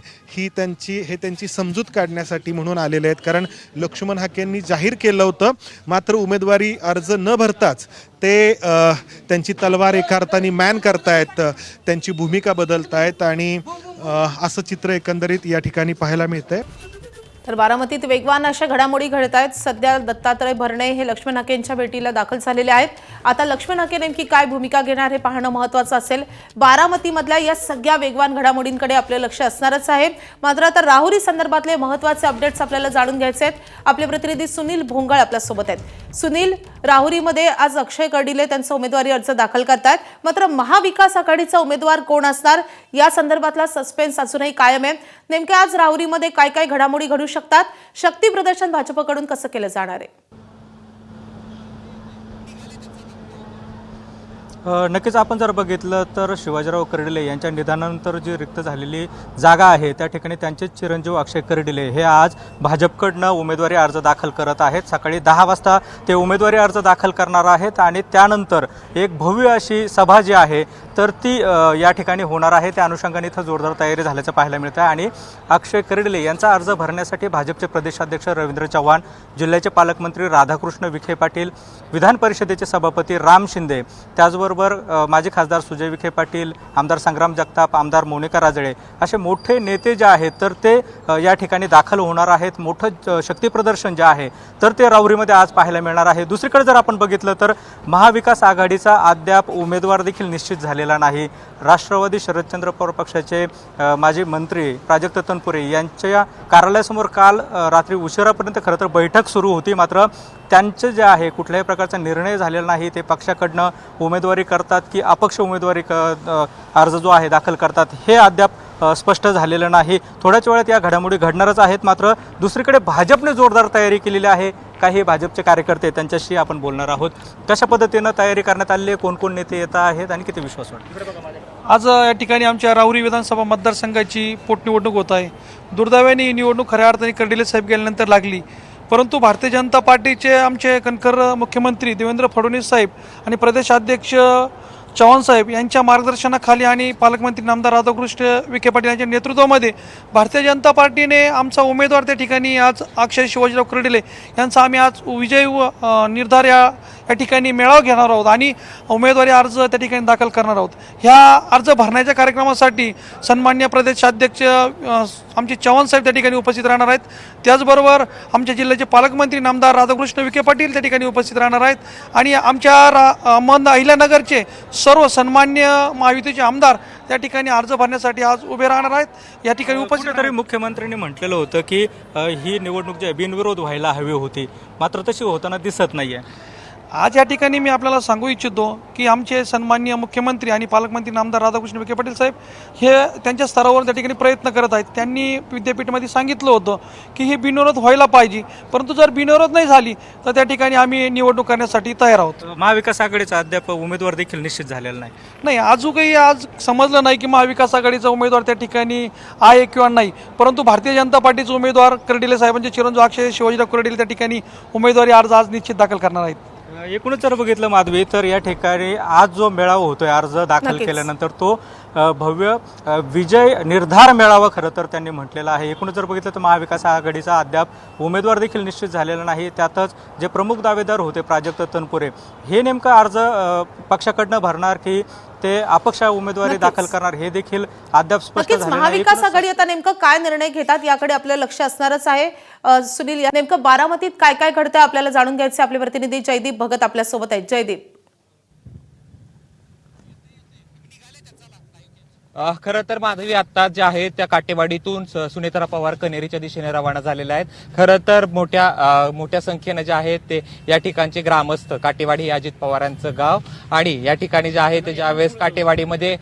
त्यांची समजूत काढण्यासाठी म्हणून आलेले आहेत. कारण लक्ष्मण हाकेंनी जाहीर केलं होतं, मात्र उमेदवारी अर्ज न भरताच ते त्यांची तलवार एका अर्थाने मॅन करतायत, त्यांची भूमिका बदलतायत आणि असं चित्र एकंदरीत या ठिकाणी पाहायला मिळतंय.
तर बारामतीत वेगवान अशा घडामोडी घडत आहेत. सध्या दत्तात्रय भरणे हे लक्ष्मण हाकेंच्या भेटीला दाखल झालेले आहेत. आता लक्ष्मण हाके नेमकी काय भूमिका घेणार हे पाहणं महत्त्वाचं असेल. बारामतीमधल्या या सगळ्या वेगवान घडामोडींकडे आपले लक्ष असणारच आहे. मात्र आता राहुरी संदर्भातले महत्त्वाचे अपडेट्स आपल्याला जाणून घ्यायचे आहेत. आपले प्रतिनिधी सुनील भोंगळ आपल्यासोबत आहेत. सुनील, राहुरीमध्ये आज अक्षय कर्डिले त्यांचा उमेदवारी अर्ज दाखल करतायत. मात्र महाविकास आघाडीचा उमेदवार कोण असणार या संदर्भातला सस्पेन्स अजूनही कायम आहे. नेमक्या आज राहुरीमध्ये काय काय घडामोडी घडू शकतात, शक्ती प्रदर्शन भाजपकडून कसं केलं जाणार आहे?
नक्कीच आपण जर बघितलं तर शिवाजीराव कर्डिले यांच्या निधनानंतर जी रिक्त झालेली जागा आहे त्या ठिकाणी त्यांचे चिरंजीव अक्षय कर्डिले हे आज भाजपकडनं उमेदवारी अर्ज दाखल करत आहेत. सकाळी 10 वाजता ते उमेदवारी अर्ज दाखल करणार आहेत आणि त्यानंतर एक भव्य अशी सभा जी आहे तर ती या ठिकाणी होणार आहे. त्या अनुषंगाने इथं जोरदार तयारी झाल्याचं पाहायला मिळतं आहे. आणि अक्षय कर्डिले यांचा अर्ज भरण्यासाठी भाजपचे प्रदेशाध्यक्ष रवींद्र चव्हाण, जिल्ह्याचे पालकमंत्री राधाकृष्ण विखे पाटील, विधान परिषदेचे सभापती राम शिंदे, त्याचबरोबर माजी खासदार सुजय विखे पाटील, आमदार संग्राम जगताप, आमदार मोनिका राजळे असे मोठे नेते जे आहेत तर ते या ठिकाणी दाखल होणार आहेत. मोठं शक्ती प्रदर्शन जे आहे तर ते राहुरीमध्ये आज पाहायला मिळणार आहे. दुसरीकडे जर आपण बघितलं तर महाविकास आघाडीचा अद्याप उमेदवार देखील निश्चित झालेला नाही. राष्ट्रवादी शरदचंद्र पवार पक्षाचे माजी मंत्री प्राजक्त तनपुरे यांच्या कार्यालयासमोर काल रात्री उशिरापर्यंत खरं तर बैठक सुरू होती. मात्र त्यांचं जे आहे कुठल्याही प्रकारचा निर्णय झालेला नाही. ते पक्षाकडनं उमेदवारी करतात की अपक्ष उमेदवारी अर्ज जो आहे दाखल करतात हे अद्याप स्पष्ट झालेलं नाही. थोड्याच वेळात या घडामोडी घडणारच आहेत. मात्र दुसरीकडे भाजपने जोरदार तयारी केलेली आहे. काही भाजपचे कार्यकर्ते त्यांच्याशी आपण बोलणार आहोत. कशा पद्धतीनं तयारी करण्यात आली आहे, कोण कोण नेते येत आहेत आणि किती विश्वास वाटतो?
आज या ठिकाणी आमच्या राहुरी विधानसभा मतदारसंघाची पोटनिवडणूक होत आहे. दुर्दैवाने ही निवडणूक खऱ्या अर्थाने कर्डिले साहेब गेल्यानंतर लागली. परंतु भारतीय जनता पार्टीचे आमचे कणखर मुख्यमंत्री देवेंद्र फडणवीस साहेब आणि प्रदेशाध्यक्ष चव्हाण साहेब यांच्या मार्गदर्शनाखाली आणि पालकमंत्री नामदार राधाकृष्ण विखे पाटील यांच्या नेतृत्वामध्ये भारतीय जनता पार्टीने आमचा उमेदवार त्या ठिकाणी आज अक्षय शिवाजीराव कर्डिले यांचा आम्ही आज विजयी निर्धार या ठिकाणी मेळावा घेणार आहोत आणि उमेदवारी अर्ज त्या ठिकाणी दाखल करणार आहोत. ह्या अर्ज भरण्याच्या कार्यक्रमासाठी सन्मान्य प्रदेशाध्यक्ष आमचे चव्हाण साहेब त्या ठिकाणी उपस्थित राहणार आहेत. त्याचबरोबर आमच्या जिल्ह्याचे पालकमंत्री नामदार राधाकृष्ण विखे पाटील त्या ठिकाणी उपस्थित राहणार आहेत. आणि आमच्या अहिल्यानगरचे सर्व सन्मान्य महायुतीचे आमदार त्या ठिकाणी अर्ज भरण्यासाठी आज उभे राहणार आहेत. या ठिकाणी उपस्थित
तरी मुख्यमंत्र्यांनी म्हटलेलं होतं की ही निवडणूक जी बिनविरोध व्हायला हवी होती, मात्र तशी होताना दिसत नाहीये.
आज या ठिकाणी मी आपल्याला सांगू इच्छितो की आमचे सन्माननीय मुख्यमंत्री आणि पालकमंत्री नामदार राधाकृष्ण विखे पाटील साहेब हे त्यांच्या स्तरावर त्या ठिकाणी प्रयत्न करत आहेत. त्यांनी विद्यापीठामध्ये सांगितलं होतं की ही बिनविरोध व्हायला पाहिजे, परंतु जर बिनविरोध नाही झाली तर त्या ठिकाणी आम्ही निवडणूक करण्यासाठी तयार आहोत.
महाविकास आघाडीचा अद्याप उमेदवार देखील निश्चित झालेला
नाही. अजूनही आज समजलं नाही की महाविकास आघाडीचा उमेदवार त्या ठिकाणी आहे किंवा नाही. परंतु भारतीय जनता पार्टीचा उमेदवार कर्डिले साहेबांचे चिरंजीव अक्षय शिवाजीराव कर्डिले त्या ठिकाणी उमेदवारी अर्ज आज निश्चित दाखल करणार आहेत.
एकूणच जर बघितलं माधवी तर या ठिकाणी आज जो मेळावा होतोय अर्ज दाखल
नक्कीच.
केल्यानंतर तो भव्य विजय निर्धार मेळावा खरं तर त्यांनी म्हटलेला आहे. एकूणच जर बघितलं तर महाविकास आघाडीचा अद्याप उमेदवार देखील निश्चित झालेला नाही. त्यातच जे प्रमुख दावेदार होते प्राजक्त तनपुरे हे नेमकं अर्ज पक्षाकडनं भरणार की ते अपक्ष उमेदवारी दाखल करणार हे देखील अद्याप स्पष्ट
नक्कीच
झालेलं
महाविकास
नाही.
आघाडी आता नेमकं काय निर्णय घेतात याकडे आपलं लक्ष असणारच आहे. सुनील, या नेमकं बारामतीत काय काय घडतंय आपल्याला जाणून घ्यायचे. आपले प्रतिनिधी जयदीप भगत आपल्यासोबत आहेत. जयदीप,
खरं तर माधवी आत्ता जे आहे त्या काटेवाडीतून सुनेत्रा पवार कनेरीच्या दिशेने रवाना झालेल्या आहेत. खरं तर मोठ्या संख्येनं जे आहेत ते या ठिकाणचे ग्रामस्थ, काटेवाडी हे अजित पवारांचं गाव, आणि या ठिकाणी जे आहे ते ज्यावेळेस काटेवाडीमध्ये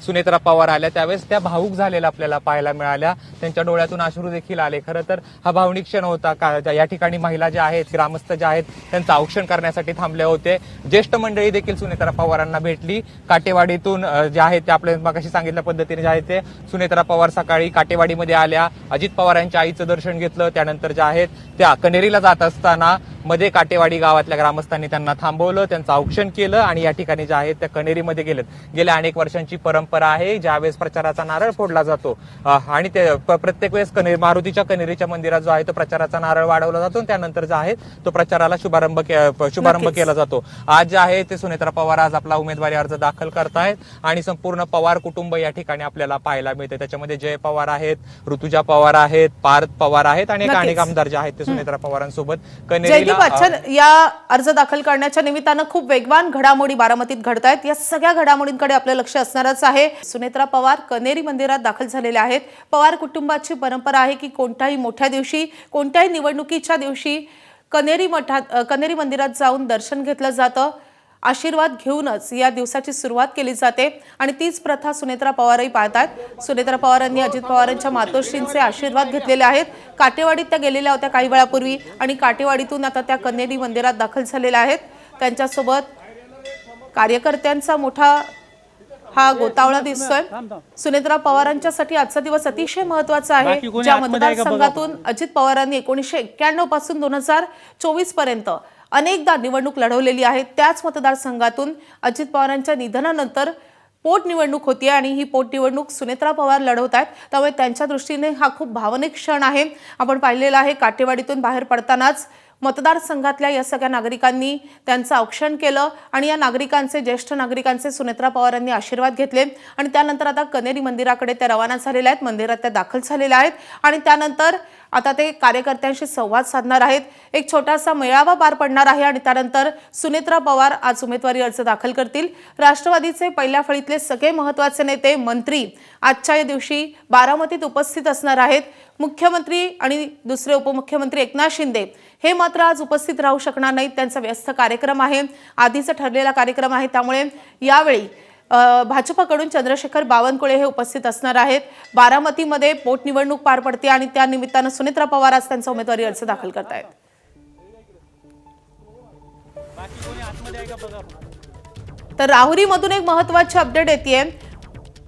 सुनेत्रा पवार आल्या त्यावेळेस त्या भावूक झालेल्या आपल्याला पाहायला मिळाल्या. त्यांच्या डोळ्यातून अश्रू देखील आले. खरं तर हा भावनिक क्षण होता. या ठिकाणी महिला ज्या आहेत, ग्रामस्थ ज्या आहेत त्यांचं औक्षण करण्यासाठी थांबले होते. ज्येष्ठ मंडळी देखील सुनेत्रा पवारांना भेटली. काटेवाडीतून जे आहे ते आपल्या मगाशी सांगितल्या पद्धतीने जे आहे ते सुनेत्रा पवार सकाळी काटेवाडीमध्ये आल्या, अजित पवार यांच्या आईचं दर्शन घेतलं. त्यानंतर जे आहेत त्या कनेरीला जात असताना मध्ये काटेवाडी गावातल्या ग्रामस्थांनी त्यांना थांबवलं, त्यांचं औक्षण केलं आणि या ठिकाणी जे आहेत त्या कनेरीमध्ये गेलेत. गेल्या अनेक वर्षांची परंपरा आहे, ज्यावेळेस प्रचाराचा नारळ फोडला जातो आणि ते प्रत्येक वेळेस मारुतीच्या कनेरीच्या मंदिरात जो आहे तो प्रचाराचा नारळ वाढवला जातो आणि त्यानंतर जो आहे तो प्रचाराला शुभारंभ केला जातो. आज जे आहे ते सुनेत्रा पवार आज आपला उमेदवारी अर्ज दाखल करतायत आणि संपूर्ण पवार कुटुंब या ठिकाणी आपल्याला पाहायला मिळते. त्याच्यामध्ये जय पवार आहेत, ऋतुजा पवार आहेत, पार्थ पवार आहेत आणि अनेक आमदार जे आहेत ते सुनेत्रा पवारांसोबत
जयदीप आजच्या या अर्ज दाखल करण्याच्या निमित्तानं खूप वेगवान घडामोडी बारामतीत घडतायत. या सगळ्या घडामोडींकडे आपलं लक्ष असणारच आहे. सुनेत्रा पवार कनेरी मंदिरात दाखल झालेले आहेत. पवार कुटुंबाची परंपरा आहे की कोणत्याही मोठ्या दिवशी, कोणत्याही निवडणुकीच्या दिवशी कनेरी मंदिरात जाऊन दर्शन घेतलं जातं. आशीर्वाद घेऊनच या दिवसाची सुरुवात केली जाते आणि तीच प्रथा सुनेत्रा पवारही पाळतात. सुनेत्रा पवारांनी अजित पवारांच्या मातोश्रींचे आशीर्वाद घेतलेले आहेत. काटेवाडीत त्या गेलेल्या होत्या काही वेळापूर्वी आणि काटेवाडीतून आता त्या कनेरी मंदिरात दाखल झालेल्या आहेत. त्यांच्यासोबत कार्यकर्त्यांचा मोठा हा गोतावळा दिसतोय. सुनेत्रा पवारांच्यासाठी आजचा दिवस अतिशय महत्वाचा आहे. ज्या मतदारसंघातून अजित पवारांनी 1991 पासून 2024 पर्यंत अनेकदा निवडणूक लढवलेली आहे, त्याच मतदारसंघातून अजित पवारांच्या निधनानंतर पोटनिवडणूक होती आणि ही पोटनिवडणूक सुनेत्रा पवार लढवत आहेत. त्यामुळे त्यांच्या दृष्टीने हा खूप भावनिक क्षण आहे. आपण पाहिलेला आहे काटेवाडीतून बाहेर पडतानाच मतदारसंघातल्या या सगळ्या नागरिकांनी त्यांचं औक्षण केलं आणि या नागरिकांचे, ज्येष्ठ नागरिकांचे सुनेत्रा पवारांनी आशीर्वाद घेतले आणि त्यानंतर आता कनेरी मंदिराकडे त्या रवाना झालेल्या आहेत. मंदिरात त्या दाखल झालेल्या आहेत आणि त्यानंतर आता ते कार्यकर्त्यांशी संवाद साधणार आहेत. एक छोटासा मेळावा पार पडणार आहे आणि त्यानंतर सुनेत्रा पवार आज उमेदवारी अर्ज दाखल करतील. राष्ट्रवादीचे पहिल्या फळीतले सगळे महत्त्वाचे नेते, मंत्री आजच्या या दिवशी बारामतीत उपस्थित असणार आहेत. मुख्यमंत्री आणि दुसरे उपमुख्यमंत्री एकनाथ शिंदे हे मात्र आज उपस्थित राहू शकणार नाहीत. त्यांचा व्यस्त कार्यक्रम आहे, आधीचा ठरलेला कार्यक्रम आहे. त्यामुळे यावेळी भाजपकडून चंद्रशेखर बावनकुळे हे उपस्थित असणार आहेत. बारामतीमध्ये पोटनिवडणूक पार पडते आणि त्या निमित्तानं सुनेत्रा पवार आज त्यांचा उमेदवारी अर्ज दाखल करतायत. तर राहुरीमधून एक महत्त्वाची अपडेट येतेय.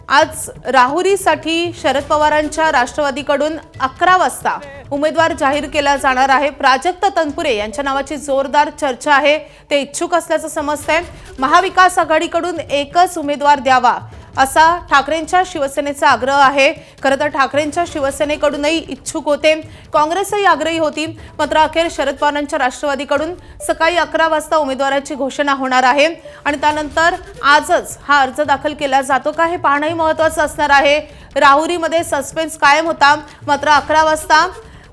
आज राहुरीसाठी शरद पवारांच्या राष्ट्रवादीकडून 11 वाजता उमेदवार जाहीर केला जाणार आहे. प्राजक्त तनपुरे यांच्या नावाची जोरदार चर्चा आहे. ते इच्छुक असल्याचं समजतंय. महाविकास आघाडीकडून एकच उमेदवार द्यावा असा ठाकरेंच्या शिवसेनेचा आग्रह आहे. खरं तर ठाकरेंच्या शिवसेनेकडूनही इच्छुक होते, काँग्रेसही आग्रही होती. मात्र अखेर शरद पवारांच्या राष्ट्रवादीकडून सकाळी 11 वाजता उमेदवाराची घोषणा होणार आहे आणि त्यानंतर आजच हा अर्ज दाखल केला जातो का हे पाहणंही महत्त्वाचं असणार आहे. राहुरीमध्ये सस्पेन्स कायम होता. मात्र 11 वाजता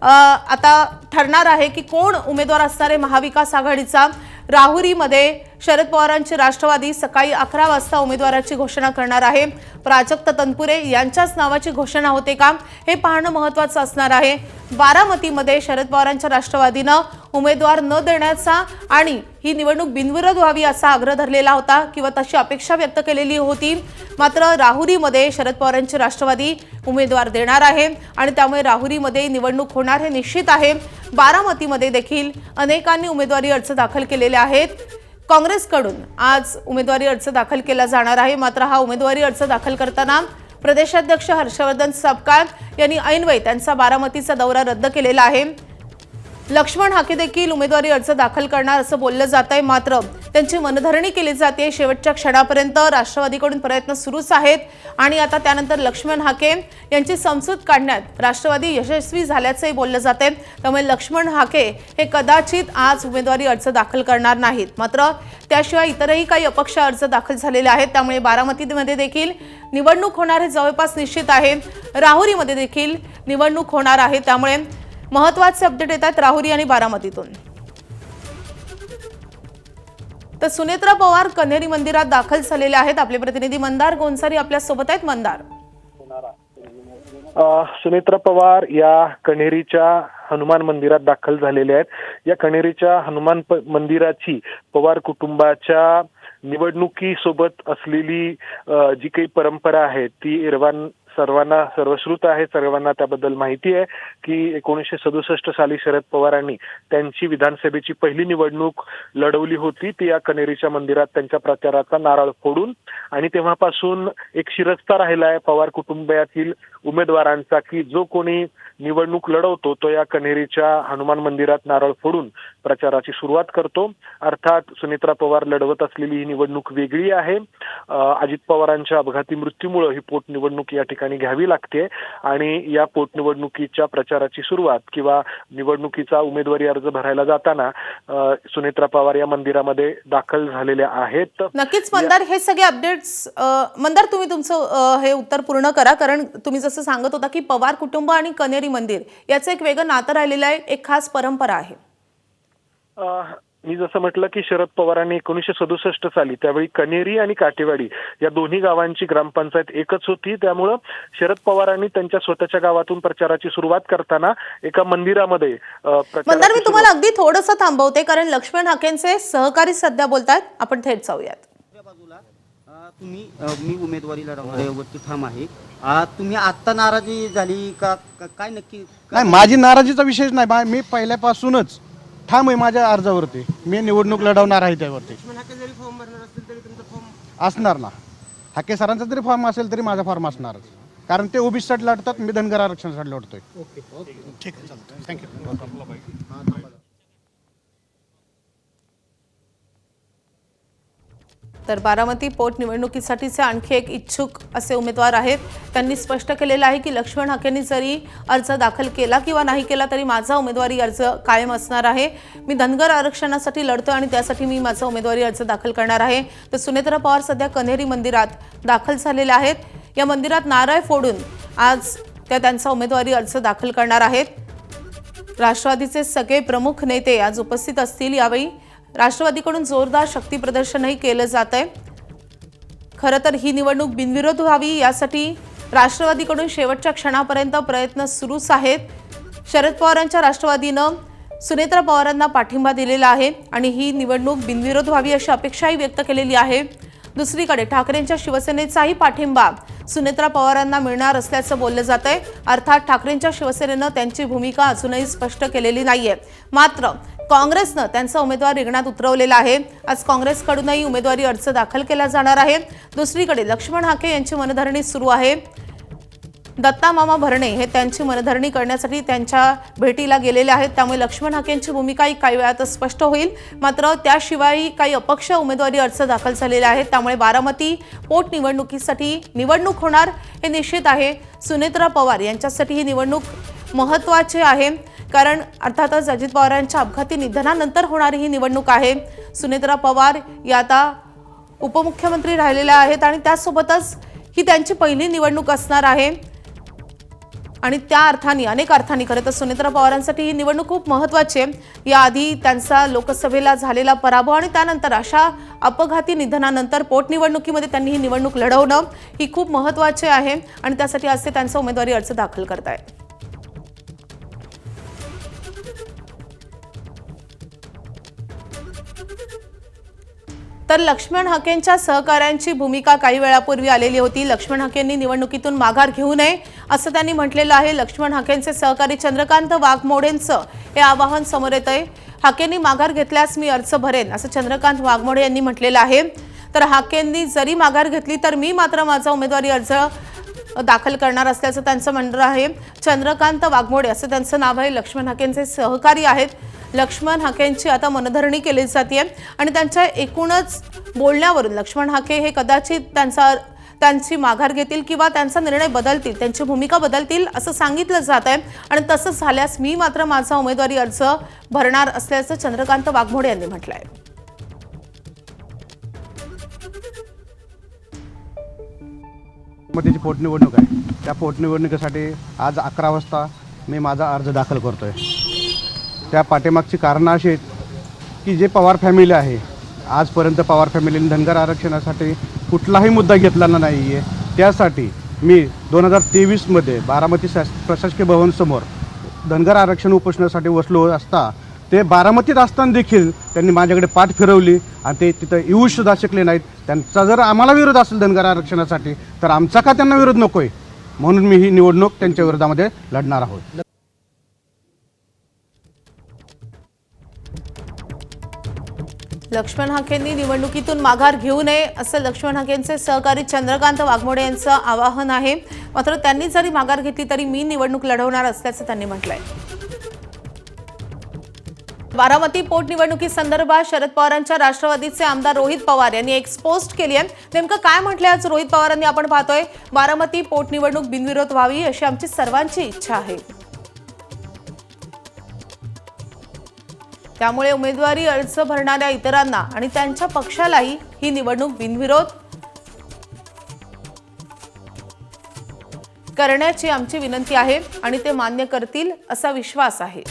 आता ठरणार आहे की कोण उमेदवार असणार आहे महाविकास आघाडीचा. राहुरीमध्ये शरद पवारांचे राष्ट्रवादी सकाळी 11 वाजता उमेदवाराची घोषणा करणार आहे. प्राजक्त तनपुरे यांच्याच नावाची घोषणा होते का हे पाहणं महत्त्वाचं असणार आहे. बारामतीमध्ये शरद पवारांच्या राष्ट्रवादीनं उमेदवार न देण्याचा आणि ही निवडणूक बिनविरोध व्हावी असा आग्रह धरलेला होता किंवा तशी अपेक्षा व्यक्त केलेली होती. मात्र राहुरीमध्ये शरद पवारांचे राष्ट्रवादी उमेदवार देणार आहे आणि त्यामुळे राहुरीमध्ये निवडणूक होणार हे निश्चित आहे. बारामतीमध्ये देखील अनेकांनी उमेदवारी अर्ज दाखल केलेले आहेत. काँग्रेसकडून आज उमेदवारी अर्ज दाखल केला जाणार आहे. मात्र हा उमेदवारी अर्ज दाखल करताना प्रदेशाध्यक्ष हर्षवर्धन सपकाळ यांनी ऐनवेळी त्यांचा बारामतीचा दौरा रद्द केलेला आहे. लक्ष्मण हाके देखील उमेदवारी अर्ज दाखल करणार असं बोललं जात आहे. मात्र त्यांची मनधरणी केली जाते. शेवटच्या क्षणापर्यंत राष्ट्रवादीकडून प्रयत्न सुरूच आहेत आणि आता त्यानंतर लक्ष्मण हाके यांची समजूत काढण्यात राष्ट्रवादी यशस्वी झाल्याचंही बोललं जाते. त्यामुळे लक्ष्मण हाके हे कदाचित आज उमेदवारी अर्ज दाखल करणार नाहीत. मात्र त्याशिवाय इतरही काही अपक्ष अर्ज दाखल झालेले आहेत. त्यामुळे बारामतीमध्ये देखील निवडणूक होणार हे जवळपास निश्चित आहे. राहुरीमध्ये देखील निवडणूक होणार आहे. त्यामुळे महत्त्वाचे अपडेट येतात राहुरी आणि बारामतीतून. तर सुनेत्रा पवार कन्हेरी मंदिरात दाखल झालेले आहेत. आपले प्रतिनिधी मंदार गोंसारी आपल्या सोबत आहेत. मंदार,
सुनेत्रा पवार या कण्हेरीच्या हनुमान मंदिरात दाखल झालेले आहेत. या कण्हेरीच्या हनुमान मंदिराची पवार कुटुंबाच्या निवडणुकीसोबत असलेली जी काही परंपरा आहे ती इरवान सर्वांना सर्वश्रुत आहे, सर्वांना त्याबद्दल माहिती आहे की 1967 साली शरद पवारांनी त्यांची विधानसभेची पहिली निवडणूक लढवली होती, ती या कण्हेरीच्या मंदिरात त्यांच्या प्रचाराचा नारळ फोडून, आणि तेव्हापासून एक शिरस्ता राहिला आहे पवार कुटुंबातील उमेदवारांचा की जो कोणी निवडणूक लढवतो तो या कण्हेरीच्या हनुमान मंदिरात नारळ फोडून प्रचाराची सुरुवात करतो. अर्थात सुनेत्रा पवार लढवत असलेली ही निवडणूक वेगळी आहे. अजित पवारांच्या अपघाती मृत्यूमुळे ही पोटनिवडणूक या ठिकाणी घ्यावी लागते आणि या पोटनिवडणुकीच्या प्रचाराची सुरुवात किंवा निवडणुकीचा उमेदवारी अर्ज भरायला जाताना सुनेत्रा पवार या मंदिरामध्ये दाखल झालेल्या आहेत.
नक्कीच मंदार, हे सगळे अपडेट्स मंदार तुम्ही तुमचं हे उत्तर पूर्ण करा, कारण तुम्ही जसं सांगत होता की पवार कुटुंब आणि कण्हेरी मंदिर याचं एक वेगळं नातं राहिलेलं आहे, एक खास परंपरा आहे.
मी जसं म्हटलं की शरद पवारांनी 1967 साली त्यावेळी कण्हेरी आणि काटेवाडी या दोन्ही गावांची ग्रामपंचायत एकच होती. त्यामुळं शरद पवारांनी त्यांच्या स्वतःच्या गावातून प्रचाराची सुरुवात करताना एका मंदिरामध्ये
मंदार, मी तुम्हाला अगदी थोडंसं थांबवते, कारण लक्ष्मण हाकेंचे सहकारी सध्या बोलतायत. आपण थेट जाऊयात.
बाजूला तुम्ही मी उमेदवारी लढवण्यावरती ठाम आहे. तुम्ही आत्ता नाराजी झाली का काय नक्की?
नाही, माझी नाराजीचा विषयच नाही. मी पहिल्यापासूनच ठाम आहे माझ्या अर्जावरती. मी निवडणूक लढवणार आहे त्यावरती. असणार ना, हाके सरांचा जरी फॉर्म असेल तरी माझा फॉर्म असणारच, कारण ते ओबीसीसाठी लढतात, मी धनगर आरक्षणासाठी लढतोय. ठीक आहे, चालतं. थँक्यू.
तर बारामती पोटनिवडणुकीसाठीचे आणखी एक इच्छुक असे उमेदवार आहेत. त्यांनी स्पष्ट केलेलं आहे की लक्ष्मण हाकेंनी जरी अर्ज दाखल केला किंवा नाही केला तरी माझा उमेदवारी अर्ज कायम असणार आहे. मी धनगर आरक्षणासाठी लढतो आणि त्यासाठी मी माझा उमेदवारी अर्ज दाखल करणार आहे. तर सुनेत्रा पवार सध्या कण्हेरी मंदिरात दाखल झालेल्या आहेत. या मंदिरात नारळ फोडून आज त्या त्यांचा उमेदवारी अर्ज दाखल करणार आहेत. राष्ट्रवादीचे सगळे प्रमुख नेते आज उपस्थित असतील. यावेळी राष्ट्रवादीकडून जोरदार शक्ती प्रदर्शनही केलं जात आहे. खरं तर ही निवडणूक बिनविरोध व्हावी यासाठी राष्ट्रवादीकडून शेवटच्या क्षणापर्यंत प्रयत्न सुरूच आहेत. शरद पवारांच्या राष्ट्रवादीनं सुनेत्रा पवारांना पाठिंबा दिलेला आहे आणि ही निवडणूक बिनविरोध व्हावी अशी अपेक्षाही व्यक्त केलेली आहे. दुसरीकडे ठाकरेंच्या शिवसेनेचाही पाठिंबा सुनेत्रा पवारांना मिळणार असल्याचं बोललं जात आहे. अर्थात ठाकरेंच्या शिवसेनेनं त्यांची भूमिका अजूनही स्पष्ट केलेली नाहीये. मात्र काँग्रेसनं त्यांचा उमेदवार रिंगणात उतरवलेला आहे. आज काँग्रेसकडूनही उमेदवारी अर्ज दाखल केला जाणार आहे. दुसरीकडे लक्ष्मण हाके यांची मनधरणी सुरू आहे. दत्ता मामा भरणे हे त्यांची मनधरणी करण्यासाठी त्यांच्या भेटीला गेलेले आहेत. त्यामुळे लक्ष्मण हाकेंची भूमिका काही वेळात स्पष्ट होईल. मात्र त्याशिवाय काही अपक्ष उमेदवारी अर्ज दाखल झालेले आहेत. त्यामुळे बारामती पोटनिवडणुकीसाठी निवडणूक होणार हे निश्चित आहे. सुनेत्रा पवार यांच्यासाठी ही निवडणूक महत्त्वाची आहे, कारण अर्थातच अजित पवारांच्या अपघाती निधनानंतर होणारी ही निवडणूक आहे. सुनेत्रा पवार या आता उपमुख्यमंत्री राहिलेल्या आहेत आणि त्यासोबतच ही त्यांची पहिली निवडणूक असणार आहे आणि त्या अर्थाने अनेक अर्थाने खरं तर सुनेत्रा पवारांसाठी ही निवडणूक खूप महत्त्वाची आहे. याआधी त्यांचा लोकसभेला झालेला पराभव आणि त्यानंतर अशा अपघाती निधनानंतर पोटनिवडणुकीमध्ये त्यांनी ही निवडणूक लढवणं ही खूप महत्त्वाचे आहे आणि त्यासाठी आज ते त्यांचा उमेदवारी अर्ज दाखल करतायत. तर लक्ष्मण हाकेंच्या सहकाऱ्यांची भूमिका काही वेळापूर्वी आलेली होती. लक्ष्मण हाकेंनी निवडणुकीतून माघार घेऊ नये असं त्यांनी म्हटलेलं आहे. लक्ष्मण हाकेंचे सहकारी चंद्रकांत वाघमोडेंचं हे आवाहन समोर येत आहे. हाकेंनी माघार घेतल्यास मी अर्ज भरेन असं चंद्रकांत वाघमोडे यांनी म्हटलेलं आहे. तर हाकेंनी जरी माघार घेतली तर मी मात्र माझा उमेदवारी अर्ज दाखल करणार असल्याचं त्यांचं म्हणणं आहे. चंद्रकांत वाघमोडे असं त्यांचं नाव आहे. लक्ष्मण हाकेंचे सहकारी आहेत. लक्ष्मण हाकेंची आता मनधरणी केली जाते आणि त्यांच्या एकूणच बोलण्यावरून लक्ष्मण हाके हे कदाचित त्यांची माघार घेतील किंवा त्यांचा निर्णय बदलतील, त्यांची भूमिका बदलतील असं सांगितलं जात आहे. आणि तसं झाल्यास मी मात्र माझा उमेदवारी अर्ज भरणार असल्याचं चंद्रकांत वाघमोडे यांनी म्हटलं आहे.
त्याची पोटनिवडणूक आहे. त्या पोटनिवडणुकीसाठी आज 11 वाजता मी माझा अर्ज दाखल करतोय. त्या पाठीमागची कारणं अशी आहेत की जे पवार फॅमिली आहे, आजपर्यंत पवार फॅमिलीने धनगर आरक्षणासाठी कुठलाही मुद्दा घेतलेला नाही आहे. त्यासाठी मी 2023मध्ये बारामती प्रशासकीय भवनसमोर धनगर आरक्षण उपोषणासाठी बसलो असता ते बारामतीत असताना देखील त्यांनी माझ्याकडे पाठ फिरवली आणि ते तिथं येऊ सुद्धा शकले नाहीत. त्यांचा जर आम्हाला विरोध असेल धनगर आरक्षणासाठी तर आमचा का त्यांना विरोध नको आहे? म्हणून मी ही निवडणूक त्यांच्या विरोधामध्ये लढणार आहोत.
लक्ष्मण हाकेंनी निवडणुकीतून माघार घेऊ नये असं लक्ष्मण हाकेंचे सहकारी चंद्रकांत वाघमोडे यांचं आवाहन आहे. मात्र त्यांनी जरी माघार घेतली तरी मी निवडणूक लढवणार असल्याचं त्यांनी म्हटलंय. बारामती पोटनिवडणुकीसंदर्भात शरद पवारांच्या राष्ट्रवादीचे आमदार रोहित पवार यांनी एक पोस्ट केली आहे. नेमकं काय म्हटलंय आज रोहित पवारांनी आपण पाहतोय. बारामती पोटनिवडणूक बिनविरोध व्हावी अशी आमची सर्वांची इच्छा आहे. त्यामुळे उमेदवारी अर्ज भरणाऱ्या इतरांना आणि त्यांच्या पक्षालाही ही निवडणूक बिनविरोध करण्याची आमची विनंती आहे आणि ते मान्य करतील असा विश्वास आहे.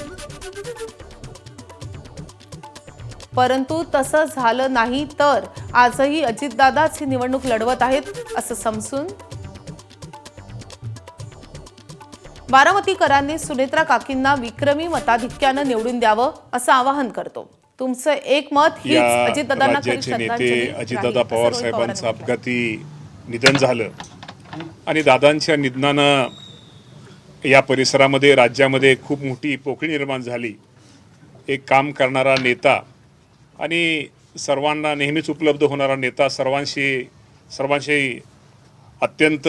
परंतु तसं झालं नाही तर आजही अजितदादाच ही निवडणूक लढवत आहेत असं समजून बारामतीकरांनी सुनेत्रा काकींना विक्रमी मताधिक्यानं निवडून द्यावं असं आवाहन करतो. तुमचं एक मत हीच अजितदादांना खरी
राज्याचे नेते
श्रद्धांजली
अजितदादा
राहील,
पवार
असं रोहित
साहेबांचं
पवारांनी
अपघाती निधन झालं आणि दादांच्या निधनानं या परिसरामध्ये राज्यामध्ये खूप मोठी पोकळी निर्माण झाली. एक काम करणारा नेता आणि सर्वांना नेहमीच उपलब्ध होणारा नेता, सर्वांशी अत्यंत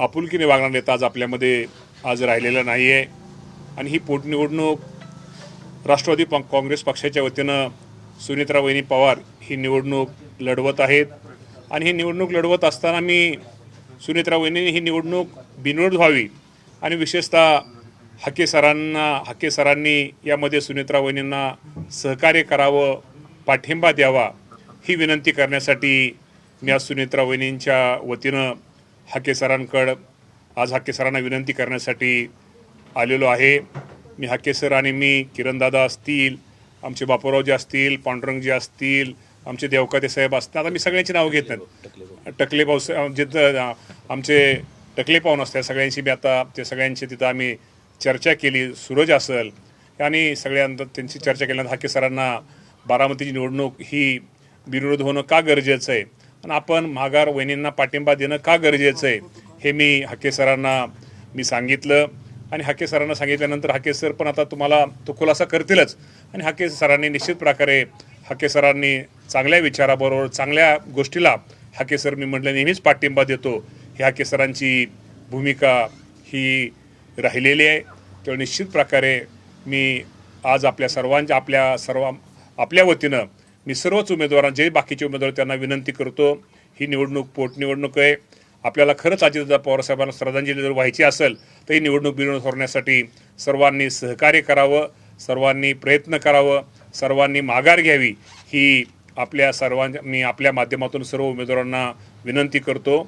आपुलकीने वागणारा नेता आज आपल्यामध्ये आज राहिलेला नाही आहे. आणि ही पोटनिवडणूक राष्ट्रवादी काँग्रेस पक्षाच्या वतीनं सुनेत्रा वहिनी पवार ही निवडणूक लढवत आहेत. आणि ही निवडणूक लढवत असताना मी सुनेत्रा वहिनीने ही निवडणूक बिनविरोध व्हावी आणि विशेषतः हाके सरांनी यामध्ये सुनेत्रा वहिनींना सहकार्य करावं, पाठिंबा द्यावा ही विनंती करण्यासाठी मी आज सुनेत्रा वहिनींच्या वतीनं हाके सरांना विनंती करण्यासाठी आलेलो आहे. मी हाके सर आणि मी, किरणदादा असतील, आमचे बापूरावजी असतील, पांडुरंगजी असतील, आमचे देवकाते साहेब असतील, आता मी सगळ्यांची नावं घेत नाहीत. टकले पाऊ जिथं आमचे टकले पाहून असतात सगळ्यांशी मी आता ते सगळ्यांची तिथं आम्ही चर्चा केली. सूरज असेल आणि सगळ्यांना त्यांची चर्चा केल्यानंतर हाके सरांना बारामतीची निवडणूक ही बिनविरोध होणं का गरजेचं आहे आणि आपण माघार वहिनींना पाठिंबा देणं का गरजेचं आहे हे मी हाके सरांना सांगितलं. आणि हाके सरांना सांगितल्यानंतर हाके सर पण आता तुम्हाला तो खुलासा करतीलच. आणि हाके सरांनी निश्चित प्रकारे हाके सरांनी चांगल्या विचाराबरोबर चांगल्या गोष्टीला हाके सर मी म्हटलं नेहमीच पाठिंबा देतो. ही हाके सरांची भूमिका ही राहिलेली आहे. त्यामुळे निश्चित प्रकारे मी आज आपल्या वतीनं मी सर्वच उमेदवारांना जे बाकीचे उमेदवार त्यांना विनंती करतो. ही निवडणूक पोटनिवडणूक आहे. आपल्याला खरंच अजितदादा पवार साहेबांना श्रद्धांजली जर व्हायची असेल तर ही निवडणूक बिनविरोध होण्यासाठी सर्वांनी सहकार्य करावं, सर्वांनी प्रयत्न करावं, सर्वांनी माघार घ्यावी ही मी आपल्या माध्यमातून सर्व उमेदवारांना विनंती करतो.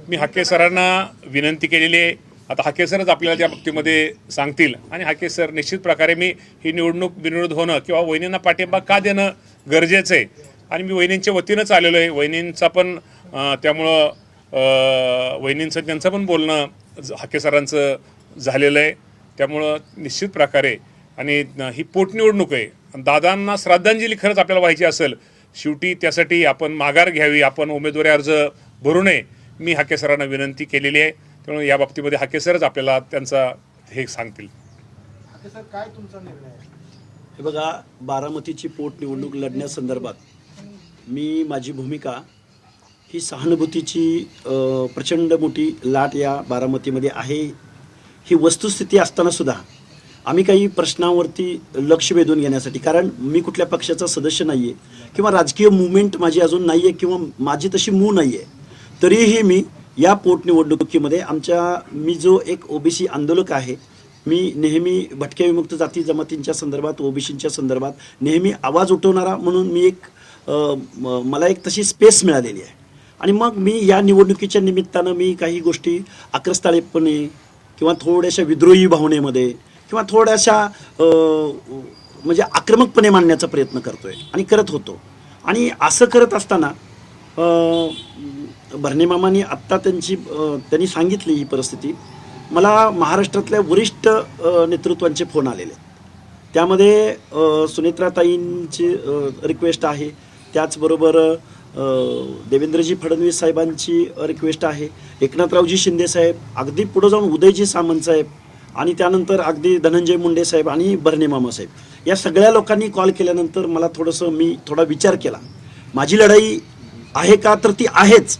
मी हाके सरांना विनंती केलेली आहे. आता हाके सरच आपल्याला त्या बाबतीमध्ये सांगतील आणि हाके सर निश्चित प्रकारे मी ही निवडणूक बिनविरोध होणं किंवा वहिनींना पाठिंबा का देणं गरजेचं आहे आणि मी वहिनींच्या वतीनंच आलेलो आहे. वहिनींचा पण त्यामुळं वहिनींचं त्यांचं पण बोलणं हाके सरांचं झालेलं आहे. त्यामुळं निश्चित प्रकारे आणि ही पोटनिवडणूक आहे. दादांना श्रद्धांजली खरंच आपल्याला व्हायची असेल शेवटी त्यासाठी आपण माघार घ्यावी, आपण उमेदवारी अर्ज भरू नये मी हाके सरांना विनंती केलेली आहे. त्यामुळे या बाबतीमध्ये हाके सरच आपल्याला त्यांचा हे सांगतील.
काय तुमचा निर्णय आहे? हे बघा, बारामतीची पोटनिवडणूक लढण्यासंदर्भात माझी भूमिका ही सहानुभूतीची प्रचंड मोठी लाट या बारामतीमध्ये आहे. ही वस्तुस्थिती असताना सुद्धा आम्ही काही प्रश्नांवरती लक्ष वेधून घेण्यासाठी, कारण मी कुठल्या पक्षाचा सदस्य नाही आहे किंवा राजकीय मुवमेंट माझी अजून नाही आहे किंवा माझी तशी मूळ नाही आहे, तरीही मी या पोटनिवडणुकीमध्ये मी जो एक ओबीसी आंदोलक आहे, मी नेहमी भटक्या विमुक्त जाती जमातींच्या संदर्भात, ओबीसींच्या संदर्भात नेहमी आवाज उठवणारा म्हणून मला एक तशी स्पेस मिळालेली आहे. आणि मग मी या निवडणुकीच्या निमित्तानं मी काही गोष्टी आक्रस्ताळेपणे किंवा थोड्याशा विद्रोही भावनेमध्ये किंवा थोड्याशा म्हणजे आक्रमकपणे मांडण्याचा प्रयत्न करतोय आणि करत होतो. आणि असं करत असताना भरणे मामांनी आत्ता त्यांनी सांगितली ही परिस्थिती. मला महाराष्ट्रातल्या वरिष्ठ नेतृत्वांचे फोन आलेले. त्यामध्ये सुनेत्राताईंची रिक्वेस्ट आहे, त्याचबरोबर देवेंद्रजी फडणवीस साहेबांची रिक्वेस्ट आहे, एकनाथरावजी शिंदे साहेब, अगदी पुढं जाऊन उदयजी सामंत साहेब आणि त्यानंतर अगदी धनंजय मुंडे साहेब आणि बर्ने मामा साहेब, या सगळ्या लोकांनी कॉल केल्यानंतर मला मी थोडा विचार केला. माझी लढाई आहे का, तर ती आहेच.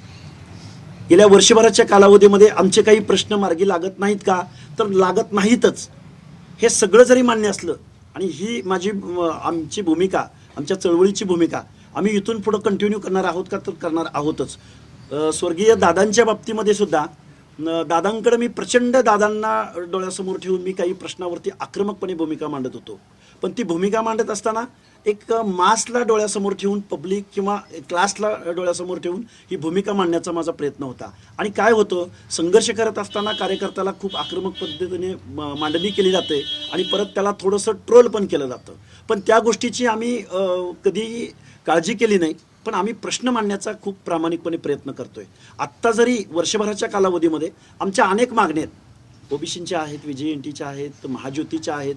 गेल्या वर्षभराच्या कालावधीमध्ये आमचे काही प्रश्न मार्गी लागत नाहीत का, तर लागत नाहीतच. हे सगळं जरी मान्य असलं आणि ही आमची भूमिका, आमच्या चळवळीची भूमिका आम्ही इथून पुढं कंटिन्यू करणार आहोत का, तर करणार आहोतच. स्वर्गीय दादांच्या बाबतीमध्ये सुद्धा दादांकडे मी प्रचंड दादांना डोळ्यासमोर ठेवून मी काही प्रश्नावरती आक्रमकपणे भूमिका मांडत होतो. पण ती भूमिका मांडत असताना एक मासला डोळ्यासमोर ठेवून, पब्लिक किंवा क्लासला डोळ्यासमोर ठेवून ही भूमिका मांडण्याचा माझा प्रयत्न होता. आणि काय होतं, संघर्ष करत असताना कार्यकर्त्याला खूप आक्रमक पद्धतीने मांडणी केली जाते आणि परत त्याला थोडंसं ट्रोल पण केलं जातं. पण त्या गोष्टीची आम्ही कधीही काळजी केली नाही, पण आम्ही प्रश्न मांडण्याचा खूप प्रामाणिकपणे प्रयत्न करतोय. आत्ता जरी वर्षभराच्या कालावधीमध्ये आमच्या अनेक मागण्या आहेत, ओबीसींच्या आहेत, VJNTच्या आहेत, महाज्योतीच्या आहेत.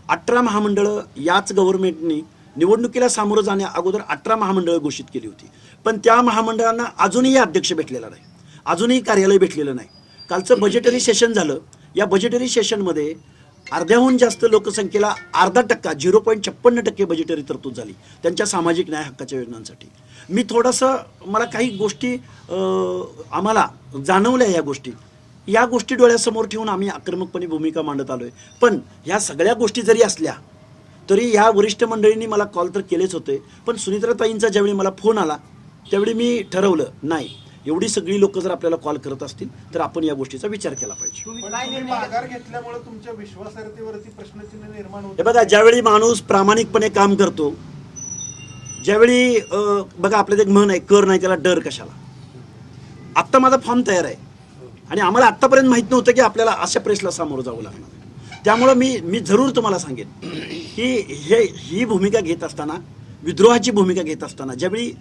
18 महामंडळं याच गव्हर्नमेंटनी निवडणुकीला सामोरं जाण्या अगोदर 18 महामंडळं घोषित केली होती. पण त्या महामंडळांना अजूनही अध्यक्ष भेटलेला नाही, अजूनही कार्यालय भेटलेलं नाही. कालचं बजेटरी सेशन झालं. या बजेटरी सेशनमध्ये अर्ध्याहून जास्त लोकसंख्येला 0.5% 0.56% बजेटरी तरतूद झाली त्यांच्या सामाजिक न्याय हक्काच्या योजनांसाठी. मी थोडंसं मला काही गोष्टी आम्हाला जाणवल्या, या गोष्टी डोळ्यासमोर ठेवून आम्ही आक्रमकपणे भूमिका मांडत आलो आहे. पण ह्या सगळ्या गोष्टी जरी असल्या तरी ह्या वरिष्ठ मंडळींनी मला कॉल तर केलेच होते. पण सुनित्राताईंचा ज्यावेळी मला फोन आला त्यावेळी मी ठरवलं, नाही, एवढी सगळी लोक जर आपल्याला कॉल करत असतील तर आपण या गोष्टीचा विचार केला पाहिजे.
माघार घेतल्यामुळे तुमच्या विश्वासार्हतेवरती प्रश्नचिन्ह निर्माण होते.
हे बघा, ज्यावेळी माणूस प्रामाणिकपणे काम करतो, ज्यावेळी बघा आपल्यात एक म्हण आहे, कर नाही त्याला डर कशाला. आत्ता माझा फॉर्म तयार आहे आणि आम्हाला आत्तापर्यंत माहीत नव्हतं की आपल्याला अशा प्रेसला सामोरं जावं लागणार. त्यामुळं मी जरूर तुम्हाला सांगेन की ही भूमिका घेत असताना, विद्रोहाची भूमिका घेत असताना, ज्यावेळी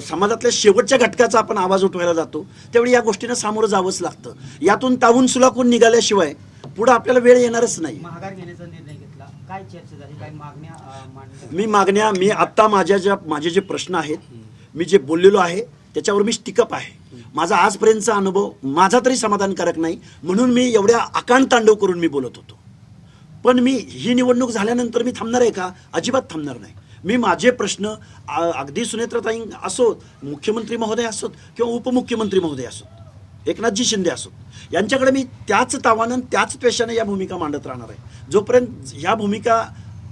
समाजातल्या शेवटच्या घटकाचा आपण आवाज उठवायला जातो त्यावेळी या गोष्टीनं सामोरं जावंच लागतं. यातून तावून सुलाखून निघाल्याशिवाय पुढं आपल्याला वेळ येणारच नाही.
माघार घेण्याचा निर्णय घेतला, काय चर्चा झाली, काय मागण्या
मी आत्ता माझे जे प्रश्न आहेत, मी जे बोललेलो आहे त्याच्यावर मी स्टिकअप आहे. माझा आजपर्यंतचा अनुभव माझा तरी समाधानकारक नाही, म्हणून मी एवढ्या आकांड तांडव करून मी बोलत होतो. पण मी ही निवडणूक झाल्यानंतर मी थांबणार आहे का? अजिबात थांबणार नाही. मी माझे प्रश्न अगदी सुनेत्राताई असोत, मुख्यमंत्री महोदय असोत किंवा उपमुख्यमंत्री महोदय असोत, एकनाथजी शिंदे असोत, यांच्याकडे मी त्याच तावानं त्याच पेशाने या भूमिका मांडत राहणार आहे. जोपर्यंत ह्या भूमिका,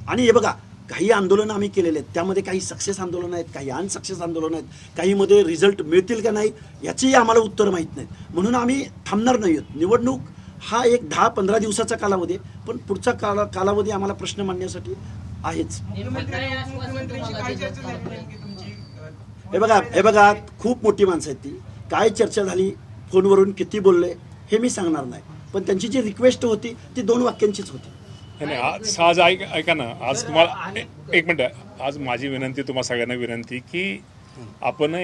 आणि हे बघा, काही आंदोलनं आम्ही केलेले आहेत, त्यामध्ये काही सक्सेस आंदोलनं आहेत, काही अनसक्सेस आंदोलनं आहेत, काहीमध्ये रिझल्ट मिळतील का नाही याचीही आम्हाला उत्तर माहीत नाहीत. म्हणून आम्ही थांबणार नाही आहोत. निवडणूक हा एक 10-15 दिवसाचा कालावधी आहे, पण पुढचा कालावधी आम्हाला प्रश्न मांडण्यासाठी आहेच. हे बघा खूप मोठी माणसं आहेत ती. काय चर्चा झाली, फोनवरून किती बोलले हे मी सांगणार नाही, पण त्यांची जी रिक्वेस्ट होती ती 2 वाक्यांचीच होती.
आज ऐका ना, आज तुम्हाला एक मिनिट, आज माझी विनंती, तुम्हा सगळ्यांना विनंती की आपण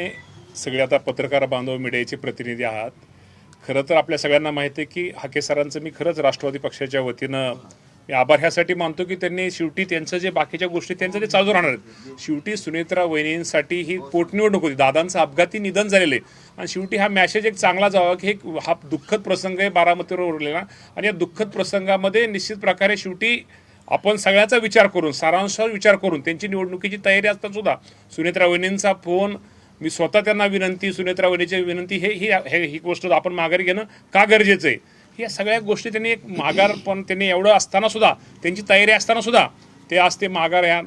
सगळे आता पत्रकार बांधव, मीडियाचे प्रतिनिधी आहात. खरं तर आपल्या सगळ्यांना माहिती आहे की हाके सरांचं मी खरंच राष्ट्रवादी पक्षाच्या वतीनं मी आभार ह्यासाठी मानतो की त्यांनी शेवटी त्यांचं जे बाकीच्या गोष्टी त्यांचं ते चालू राहणार आहेत. शेवटी सुनेत्रा वहिनींसाठी ही पोटनिवडणूक होती, दादांचं अपघाती निधन झालेलं आहे आणि शेवटी हा मॅसेज एक चांगला जावा की हा दुःखद प्रसंग आहे बारामतीवर उरलेला, आणि या दुःखद प्रसंगामध्ये निश्चित प्रकारे शेवटी आपण सगळ्याचा विचार करून, सारांशावर विचार करून, त्यांची निवडणुकीची तयारी असताना सुद्धा सुनेत्रा वहिनींचा फोन, मी स्वतः त्यांना विनंती, सुनेत्रा वहिनीची विनंती, ही गोष्ट आपण माघारी घेणं का गरजेचं आहे, या सगळ्या गोष्टी त्यांनी एक माघार, पण त्यांनी एवढं असताना सुद्धा, त्यांची तयारी असताना सुद्धा ते आज ते माघार ह्या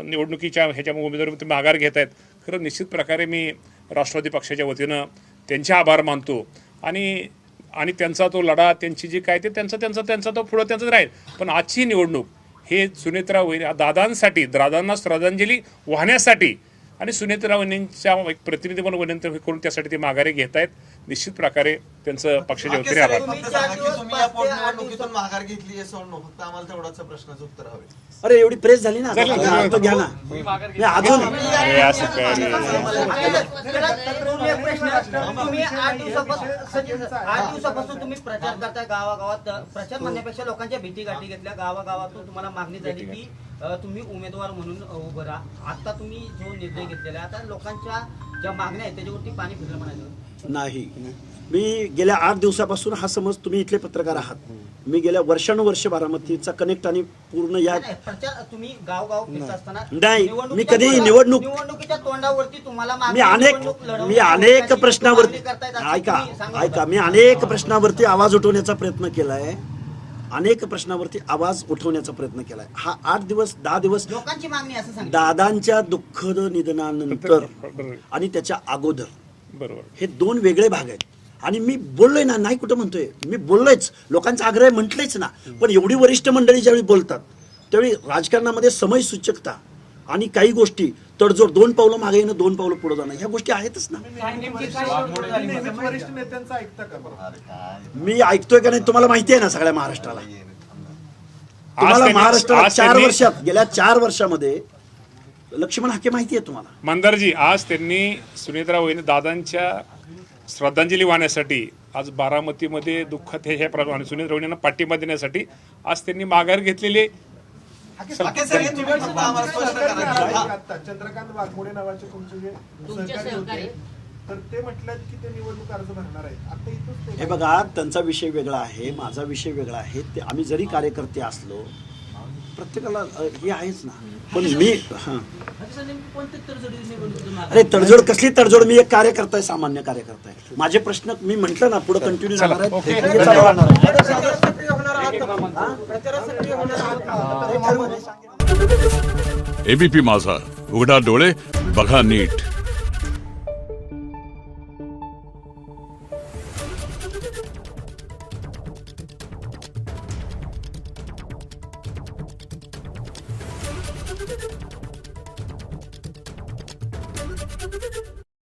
निवडणुकीच्या ह्याच्या उमेदवारी ते माघार घेत आहेत. खरं निश्चित प्रकारे मी राष्ट्रवादी पक्षाच्या वतीनं त्यांचे आभार मानतो. आणि त्यांचा तो लढा, त्यांची जी काय ते त्यांचा तो पुढं त्यांचं राहील. पण आजची निवडणूक हे सुनेत्रा वहिनी दादांसाठी, दादांना श्रद्धांजली वाहण्यासाठी आणि सुनेत्रा वहिनींच्या एक प्रतिनिधी म्हणून विनंती करून त्यासाठी ते माघारी घेत आहेत. निश्चित प्रकारे त्यांचं पक्षाच्या वतीने आभार.
तुम्ही या पोटनिवडणुकीतून माघार घेतली असं फक्त आम्हाला तेवढाच प्रश्नाचं उत्तर हवे.
अरे एवढी प्रेस झाली ना आता अर्थ घ्या ना मी अजून
हे असं काय रे?
तुम्ही एक प्रश्न, तुम्ही 8 दिवसापासून तुम्ही प्रचार करताय गावागावात. प्रचार म्हणण्यापेक्षा लोकांच्या भीती गाठी घेतल्या. गावागावातून तुम्हाला मागणी झाली की तुम्ही उमेदवार म्हणून उभं राहा. आता तुम्ही जो निर्णय घेतलेला आहे, आता लोकांच्या ज्या मागण्या आहेत त्याच्यावरती पाणी फिरलं म्हणायचं
नाही. मी गेल्या 8 दिवसापासून हा समज, तुम्ही इथले पत्रकार आहात, मी गेल्या वर्षानुवर्ष बारामतीचा कनेक्ट आणि पूर्ण या
प्रचार तुम्ही गावगाव फिरत असताना
नाही, मी कधीही
निवडणुकीच्या तोंडावरती तुम्हाला
मी अनेक प्रश्नावरती ऐका मी अनेक प्रश्नावरती आवाज उठवण्याचा प्रयत्न केलाय. अनेक प्रश्नावरती आवाज उठवण्याचा प्रयत्न केलाय. हा 8 दिवस 10 दिवस
लोकांची मागणी असं सांग.
दादांच्या दुःखद निधनानंतर आणि त्याच्या अगोदर
बरोबर.
हे 2 वेगळे भाग आहेत. आणि मी बोललोय ना, नाही कुठं म्हणतोय, मी बोललोयच, लोकांचा आग्रह म्हटलेच ना. पण एवढी वरिष्ठ मंडळी ज्यावेळी बोलतात त्यावेळी राजकारणामध्ये समय सूचकता आणि काही गोष्टी तडजोड, 2 पावलं मागे येणं 2 पावलं पुढे जाणं, ह्या गोष्टी आहेतच ना. मी ऐकतोय का नाही तुम्हाला माहिती आहे ना सगळ्या महाराष्ट्राला. तुम्हाला महाराष्ट्राला गेल्या 4 वर्षामध्ये लक्ष्मण हाके माहिती आहे तुम्हाला.
मंदारजी, आज त्यांनी सुनेत्रा वहिनी दादांच्या श्रद्धांजली वाहण्यासाठी आज बारामतीमध्ये दुःखात ह्या प्रमाणे सुनेत्रा वहिनींना पाठिंबा देण्यासाठी आज त्यांनी माघार घेतलेली आहे.
चंद्रकांत वाघमोडे नावाचे तुमचे जे सहकारी होते, तर ते म्हटलं की ते निवडणूक अर्ज भरणार आहे. आता इथून
हे बघा, त्यांचा विषय वेगळा आहे, माझा विषय वेगळा आहे. ते आम्ही जरी कार्यकर्ते असलो, प्रत्येकाला हे आहेच ना. पण मी अरे तडजोड कसली तडजोड, मी एक कार्यकर्ता आहे, सामान्य कार्यकर्ता आहे. माझे प्रश्न मी म्हंटल ना पुढे कंटिन्यू राहणार आहेत.
एबीपी माझा, उघडा डोळे बघा नीट.